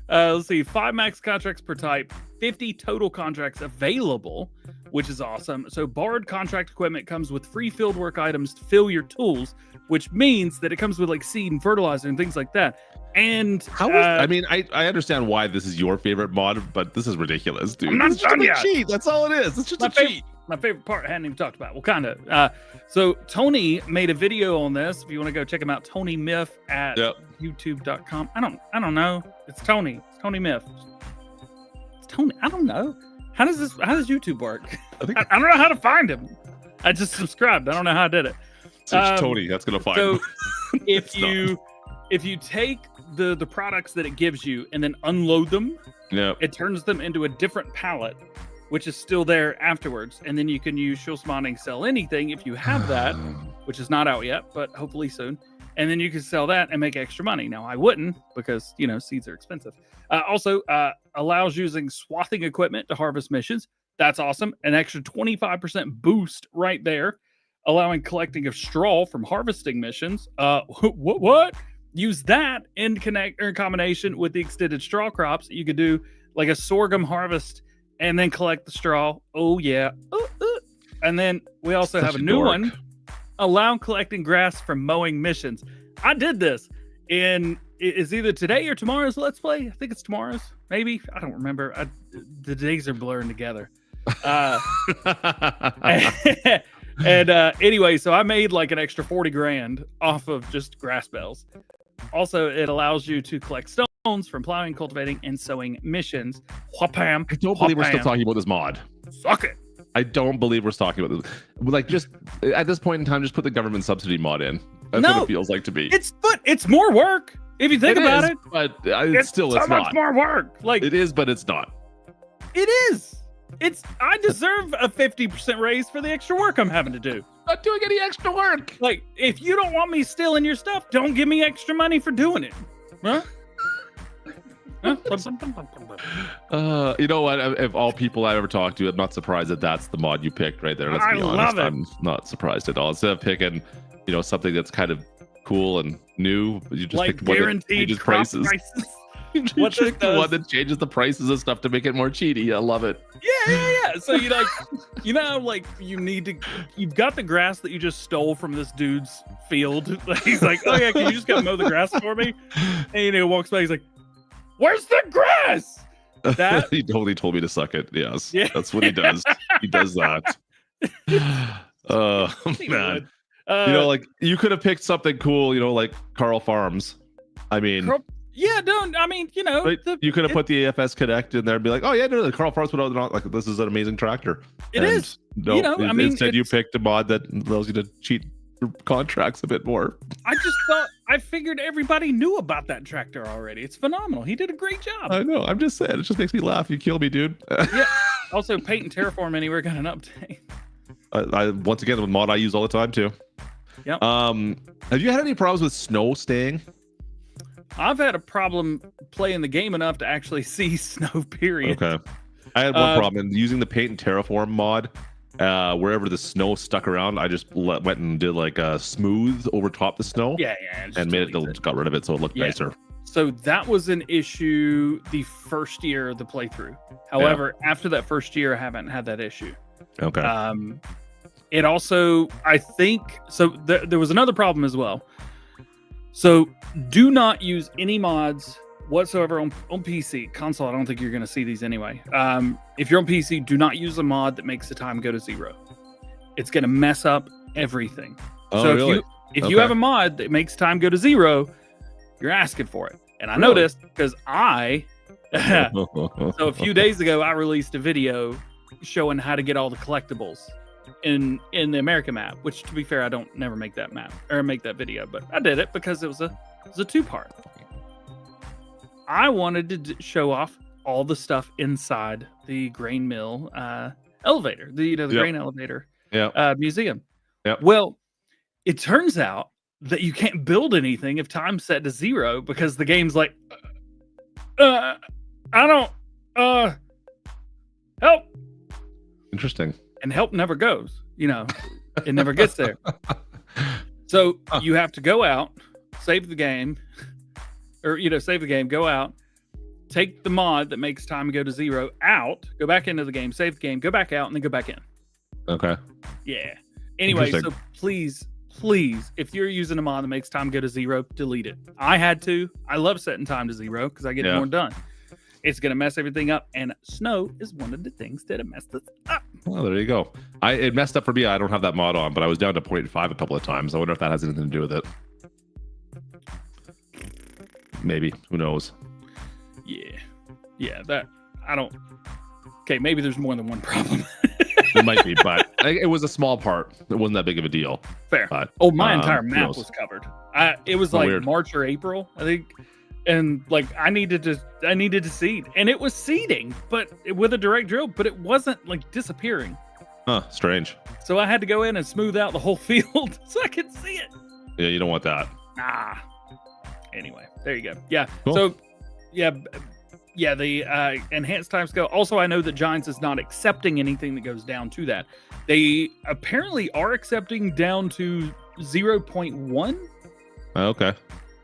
Let's see, 5 max contracts per type, 50 total contracts available, which is awesome. So barred contract equipment comes with free fieldwork items to fill your tools, which means that it comes with like seed and fertilizer and things like that. And I understand why this is your favorite mod, but this is ridiculous, dude. I'm not done yet. Cheat. That's all it is. It's just a cheat. My favorite part I hadn't even talked about. Well, kind of. So Tony made a video on this. If you want to go check him out, Tony Myth at youtube.com. I don't know. It's Tony. It's Tony Myth. It's Tony. I don't know. How does YouTube work? I don't know how to find him. I just subscribed. I don't know how I did it. Search Tony. That's gonna find him. if you take the products that it gives you and then unload them, it turns them into a different palette, which is still there afterwards. And then you can use Schultz Modding, sell anything if you have that, which is not out yet, but hopefully soon. And then you can sell that and make extra money. Now, I wouldn't because, seeds are expensive. Also, allows using swathing equipment to harvest missions. That's awesome. An extra 25% boost right there, allowing collecting of straw from harvesting missions. What? Use that in combination with the extended straw crops. You could do like a sorghum harvest and then collect the straw. Oh, yeah. And then we also have a new one. Allow collecting grass from mowing missions. I did this it's either today or tomorrow's Let's Play. I think it's tomorrow's. Maybe. I don't remember. The days are blurring together. Anyway, so I made like an extra 40 grand off of just grass bells. Also, it allows you to collect stones from plowing, cultivating, and sowing missions. Whapam. I don't believe we're still talking about this mod. Suck it. I don't believe we're talking about this. Like, just at this point in time, just put the government subsidy mod in. That's what it feels like to me. It's more work if you think about it. But it's so much more work. Like it is, but it's not. It is. I deserve a 50% raise for the extra work I'm having to do. Not doing any extra work. Like, if you don't want me stealing your stuff, don't give me extra money for doing it. Huh? You know what? If all people I ever talked to, I'm not surprised that that's the mod you picked right there. Let's be honest. love it. I'm not surprised at all. Instead of picking, something that's kind of cool and new, you just like picked one that guaranteed changes crop prices. You What picked the one that changes the prices and stuff to make it more cheaty. I love it. Yeah. So you you've got the grass that you just stole from this dude's field. He's like, oh yeah, can you just go mow the grass for me? And he walks by, he's like, where's the grass? That He totally told me to suck it. Yes. Yeah. That's what he does. He does that. Man. You could have picked something cool, like Carl Farms. I mean, right? You could have put the AFS Connect in there and be like, oh yeah, no, the Carl Farms put out like this is an amazing tractor. It is. No, instead you picked a mod that allows you to cheat your contracts a bit more. I figured everybody knew about that tractor already. It's phenomenal. He did a great job. I know. I'm just saying, it just makes me laugh. You kill me, dude. Yeah. Also, Paint and Terraform Anywhere got an update. I once again, with mod I use all the time too. Yep. Have you had any problems with snow staying? I've had a problem playing the game enough to actually see snow, period. Okay. I had one problem, and using the Paint and Terraform mod, wherever the snow stuck around, I just went and did like a smooth over top the snow. Yeah. And got rid of it so it looked nicer. So that was an issue the first year of the playthrough. However, after that first year, I haven't had that issue. Okay. It also, I think, so there was another problem as well. So do not use any mods whatsoever on PC. Console, I don't think you're going to see these anyway. If you're on PC, do not use a mod that makes the time go to 0. It's going to mess up everything. Oh, so really? if you have a mod that makes time go to 0, you're asking for it. And I know this because so a few days ago, I released a video showing how to get all the collectibles in the America map, which, to be fair, I don't never make that map or make that video, but I did it because it was a 2-part. I wanted to show off all the stuff inside the grain mill elevator, the grain elevator museum. Yep. Well, it turns out that you can't build anything if time's set to 0 because the game's like, I don't, help. Interesting. And help never goes, it never gets there. So you have to go out, save the game, or, save the game, go out, take the mod that makes time go to 0 out, go back into the game, save the game, go back out, and then go back in. Okay. Yeah. Anyway, so please, if you're using a mod that makes time go to 0, delete it. I had to. I love setting time to 0 because I get more done. It's going to mess everything up, and snow is one of the things that messed us up. Well, there you go. It messed up for me. I don't have that mod on, but I was down to 0.5 a couple of times. I wonder if that has anything to do with it. Maybe. Who knows? Yeah. That I don't. Okay, maybe there's more than one problem. It might be, but it was a small part. It wasn't that big of a deal. Fair. But, my entire map was covered. It was like weird. March or April, I think. And like I needed to seed, and it was seeding, but with a direct drill, but it wasn't like disappearing. Huh? Strange. So I had to go in and smooth out the whole field so I could see it. Yeah, you don't want that. Anyway, there you go. Yeah. Cool. So, the enhanced time scale. Also, I know that Giants is not accepting anything that goes down to that. They apparently are accepting down to 0.1. Okay.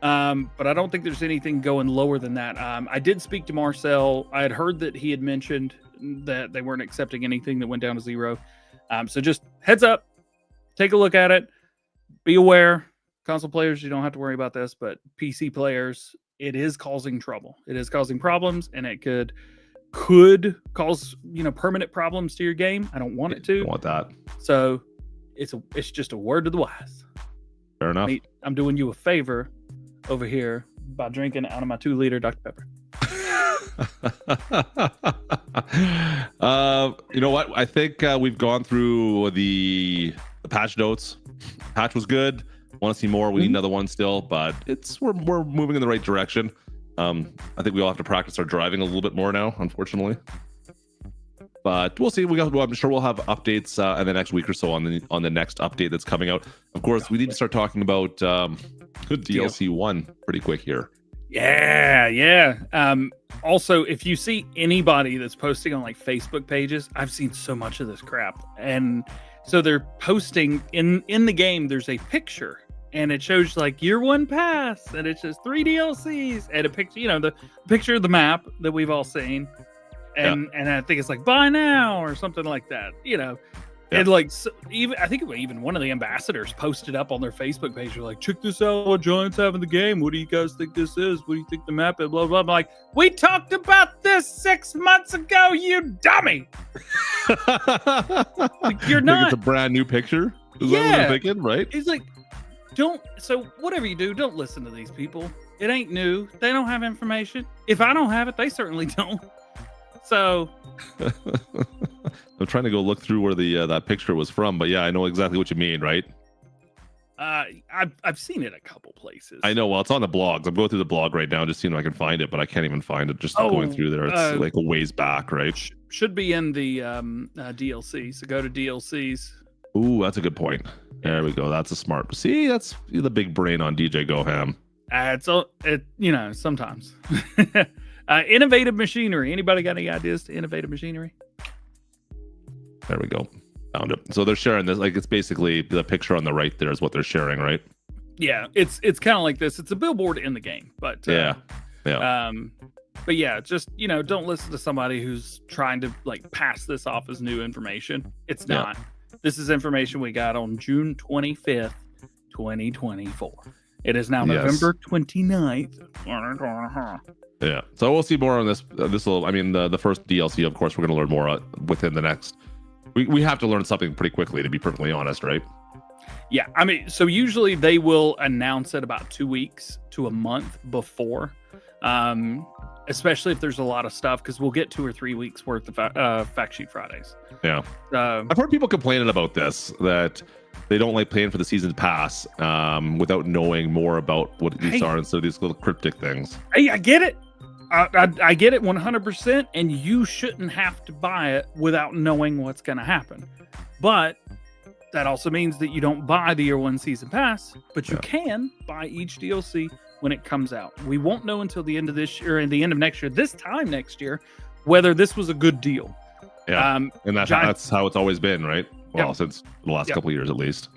But I don't think there's anything going lower than that. I did speak to Marcel. I had heard that he had mentioned that they weren't accepting anything that went down to 0. So just heads up, take a look at it. Be aware. Console players, you don't have to worry about this, but PC players, it is causing trouble. It is causing problems, and it could cause permanent problems to your game. I don't want it to. Don't want that. So it's just a word to the wise. Fair enough. I'm doing you a favor over here by drinking out of my 2-liter Dr. Pepper. You know what? I think we've gone through the patch notes. Patch was good. Want to see more? We need another one still, but we're moving in the right direction. I think we all have to practice our driving a little bit more now, unfortunately. But we'll see. I'm sure we'll have updates in the next week or so on the next update that's coming out. Of course, we need to start talking about DLC 1 pretty quick here. Yeah. Also, if you see anybody that's posting on like Facebook pages, I've seen so much of this crap. And so they're posting in the game, there's a picture and it shows like year one pass and it's just 3 DLCs and a picture, the picture of the map that we've all seen. And I think it's like buy now or something like that, And like I think even one of the ambassadors posted up on their Facebook page. They're like, check this out, what Giants have in the game. What do you guys think this is? What do you think the map is? Blah blah. I'm like, we talked about this 6 months ago, you dummy. Like, you're not. It's a brand new picture. Is that what you're thinking, right? He's like, so whatever you do, don't listen to these people. It ain't new. They don't have information. If I don't have it, they certainly don't. So I'm trying to go look through where the that picture was from, but yeah, I know exactly what you mean, right? I've seen it a couple places. I know. Well, it's on the blogs. I'm going through the blog right now, just seeing if I can find it, but I can't even find it. Just going through there, it's like a ways back, right? Should be in the DLC. So go to DLCs. Ooh, that's a good point. There we go. That's a smart. See, that's the big brain on DJ Goham. Sometimes. Innovative machinery. Anybody got any ideas to innovative machinery? There we go. Found it. So they're sharing this. Like, it's basically the picture on the right there is what they're sharing, right? Yeah, it's kind of like this. It's a billboard in the game, but but yeah, just don't listen to somebody who's trying to like pass this off as new information. It's not. This is information we got on June 25th, 2024. It is now November 29th. Yeah, so we'll see more on this. The first DLC, of course, we're going to learn more within the next. We have to learn something pretty quickly, to be perfectly honest, right? Yeah, so usually they will announce it about 2 weeks to a month before, especially if there's a lot of stuff, because we'll get 2 or 3 weeks worth of Fact Sheet Fridays. Yeah, I've heard people complaining about this, that they don't like paying for the season pass without knowing more about what these are instead of these little cryptic things. Hey, I get it. I get it 100%, and you shouldn't have to buy it without knowing what's going to happen. But that also means that you don't buy the year one season pass, but you can buy each DLC when it comes out. We won't know until the end of this year and the end of next year, this time next year, whether this was a good deal. Yeah, and that's how it's always been, right? Well, since the last couple of years at least.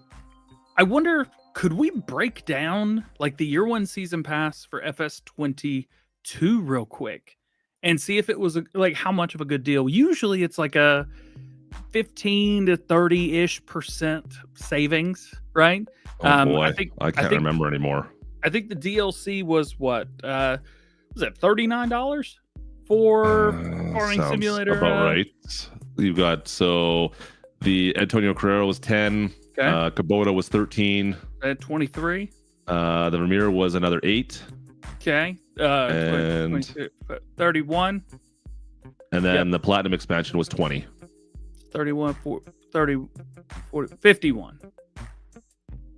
I wonder, could we break down like the year one season pass for FS22 real quick and see if it was like how much of a good deal? Usually it's like a 15 to 30% savings, right? I can't remember anymore. I think the DLC was what? Was it $39 for Farming Simulator? About right. You've got the Antonio Carrera was 10. Okay. Kubota was 13. At 23. The Vermeer was another 8. Okay. And 31. And then the Platinum expansion was 20. 31, 40, 51.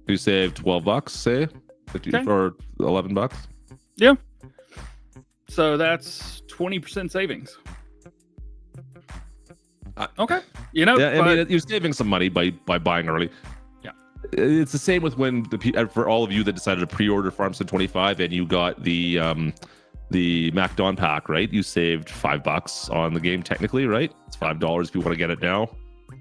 You saved $12, say? 50 or $11? Yeah. So that's 20% savings. Okay. You're saving some money by buying early. Yeah. It's the same with when for all of you that decided to pre-order Farm Sim 25 and you got the MacDon pack, right? You saved $5 on the game technically, right? It's $5 if you want to get it now.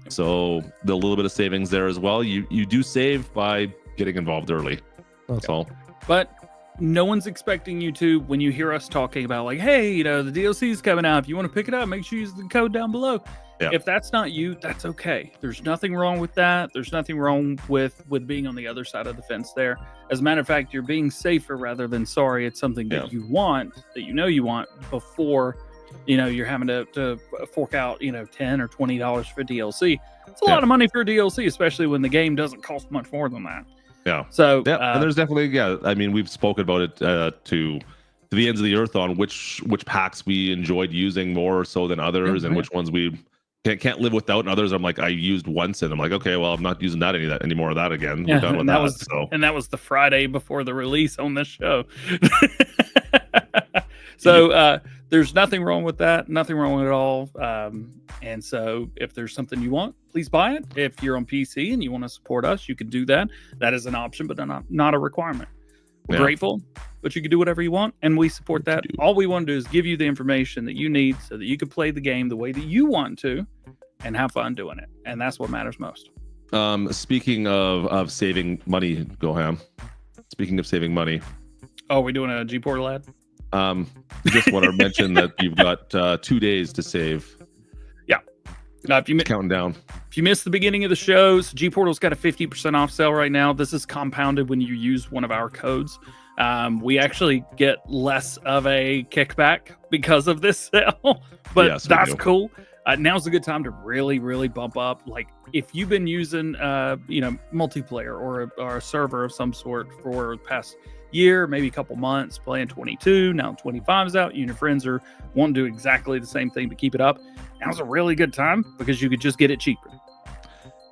So the little bit of savings there as well. You do save by getting involved early. That's all. But no one's expecting you to, when you hear us talking about like, hey, the DLC is coming out. If you want to pick it up, make sure you use the code down below. Yeah. If that's not you, that's okay. There's nothing wrong with that. There's nothing wrong with being on the other side of the fence there. As a matter of fact, you're being safer rather than sorry. It's something that you want, that you want before, you're having to fork out, $10 or $20 for DLC. It's a lot of money for a DLC, especially when the game doesn't cost much more than that. Yeah. So and there's definitely we've spoken about it to the ends of the earth on which packs we enjoyed using more so than others, and which ones we can't live without, and others I'm like, I used once and I'm like, okay, well, I'm not using that any more of that again. We're done with that. And that was the Friday before the release on this show. So there's nothing wrong with that, nothing wrong with it all. And so if there's something you want, please buy it. If you're on PC and you want to support us, you can do that. That is an option, but not a requirement. We're grateful, but you can do whatever you want, and we support that. All we want to do is give you the information that you need so that you can play the game the way that you want to and have fun doing it. And that's what matters most. Speaking of saving money, Goham. Speaking of saving money. Oh, are we doing a G Portal ad? Just want to mention that you've got 2 days to save. Yeah. Now, if you counting down. If you missed the beginning of the shows, G Portal's got a 50% off sale right now. This is compounded when you use one of our codes. We actually get less of a kickback because of this sale, but yes, that's cool. Now's a good time to really, really bump up. Like if you've been using, multiplayer or a server of some sort for the past year, maybe a couple months, playing 22, now 25 is out, you and your friends are wanting to do exactly the same thing to keep it up. Now's a really good time because you could just get it cheaper.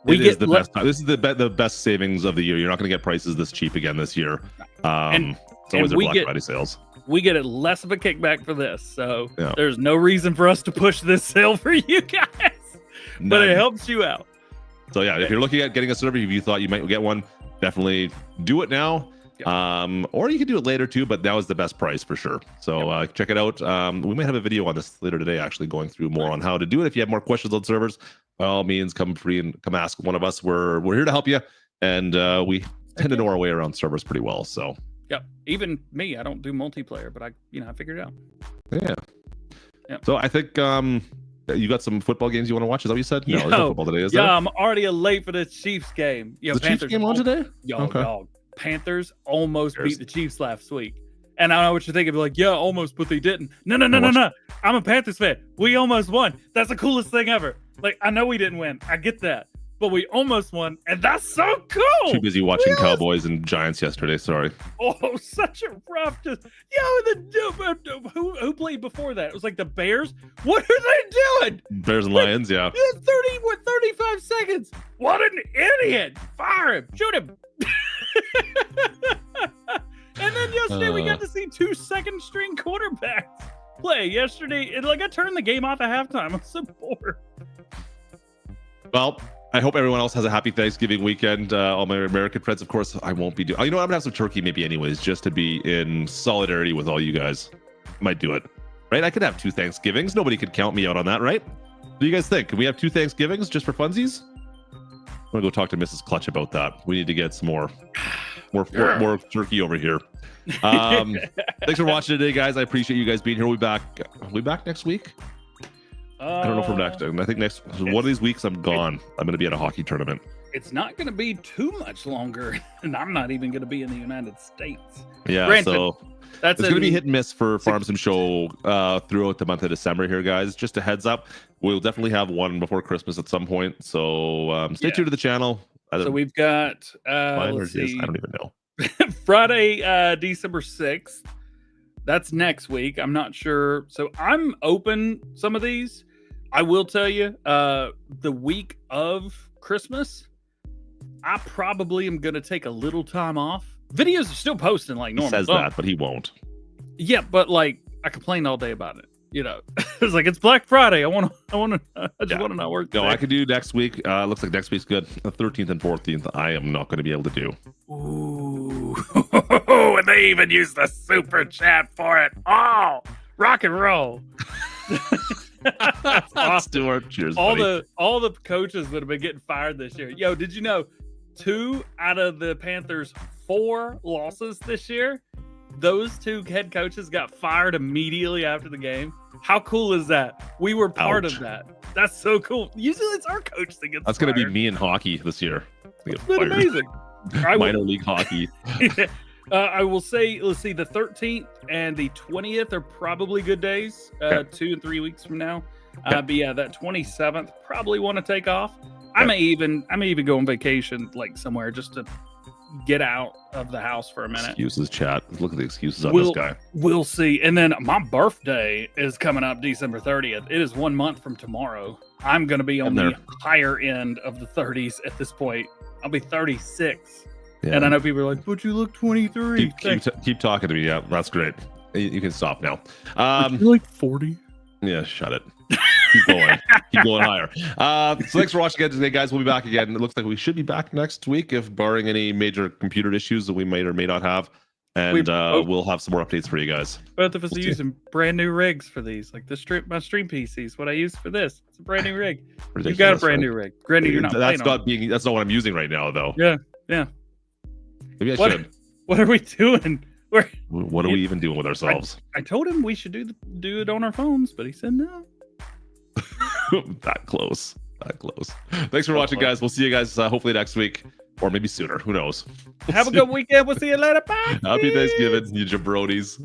It is the best time. This is the best savings of the year. You're not going to get prices this cheap again this year. It's always their Black Friday sales. We get less of a kickback for this, so there's no reason for us to push this sale for you guys. But it helps you out. So yeah, if you're looking at getting a server, if you thought you might get one, definitely do it now. Or you can do it later too, but now is the best price for sure. So check it out. We might have a video on this later today, actually going through more on how to do it. If you have more questions on servers, by all means, come free and come ask one of us. We're here to help you, and we tend to know our way around servers pretty well. So even me, I don't do multiplayer, but I figured it out. Yeah. So I think you got some football games you want to watch. Is that what you said? No, there's no football today. Is there? I'm already late for the Chiefs game. The Chiefs game on today? Dog. Panthers almost beat the Chiefs last week. And I know what you're thinking. Like, almost, but they didn't. No. I'm a Panthers fan. We almost won. That's the coolest thing ever. Like, I know we didn't win. I get that. But we almost won. And that's so cool. Too busy watching Cowboys and Giants yesterday. Sorry. Oh, such a rough. Who played before that? It was like the Bears. What are they doing? Bears and Lions, yeah. 35 seconds. What an idiot. Fire him. Shoot him. And then yesterday we got to see 2 second-string quarterbacks play yesterday. And I turned the game off at halftime. I'm so bored. Well, I hope everyone else has a happy Thanksgiving weekend. All my American friends, of course, I won't be doing. I'm gonna have some turkey maybe anyways, just to be in solidarity with all you guys. Might do it, right? I could have 2 Thanksgivings. Nobody could count me out on that, right? What do you guys think? Can we have 2 Thanksgivings just for funsies? I'm gonna go talk to Mrs. Clutch about that. We need to get some more turkey over here. Thanks for watching today, guys. I appreciate you guys being here. We'll be back. Are we back next week? I don't know for next. I think one of these weeks I'm gone. I'm going to be at a hockey tournament. It's not going to be too much longer, and I'm not even going to be in the United States. Yeah, granted, so it's going to be hit and miss for Farms and Show throughout the month of December here, guys. Just a heads up, we'll definitely have one before Christmas at some point. So stay tuned to the channel. So we've got let's see. I don't even know. Friday, December 6th. That's next week. I'm not sure. So I'm open some of these. I will tell you, the week of Christmas, I probably am going to take a little time off. Videos are still posting like normal. He says that, but he won't. Yeah, but I complained all day about it. It's like it's Black Friday. I just want to not work. No, I could do next week. Looks like next week's good. The 13th and 14th, I am not going to be able to do. Ooh, and they even use the super chat for it. Oh, rock and roll. Stuart, cheers. All the coaches that have been getting fired this year. Yo, did you know 2 out of the Panthers' 4 losses this year? Those 2 head coaches got fired immediately after the game. How cool is that? We were part of that. That's so cool. Usually it's our coach that gets That's going to be me in hockey this year. It's been amazing. Minor league hockey. I will say, let's see, the 13th and the 20th are probably good days, 2 and 3 weeks from now. But yeah, that 27th, probably want to take off. I may even go on vacation somewhere just to get out of the house for a minute. Excuses, chat. Look at the excuses on this guy. We'll see. And then my birthday is coming up December 30th. It is 1 month from tomorrow. I'm going to be on the higher end of the 30s at this point. I'll be 36. Yeah. And I know people are like, but you look 23. Keep talking to me. Yeah, that's great. You can stop now. You're like 40. Yeah, shut it. Keep going. Keep going higher. So thanks for watching again today, guys. We'll be back again. It looks like we should be back next week, if barring any major computer issues that we might or may not have. and we'll have some more updates for you guys. Both of us are using brand new rigs for these. Like my stream PCs, what I use for this. It's a brand new rig. Ridiculous, You've got a brand new rig. Granted, you're not. That's not what I'm using right now, though. Yeah. Maybe I should. What are we doing? What are we even doing with ourselves? I told him we should do it on our phones, but he said no. That close. Thanks for watching, guys. We'll see you guys hopefully next week, or maybe sooner. Who knows? Have a good weekend. We'll see you later. Bye. Happy Thanksgiving, you jabronis.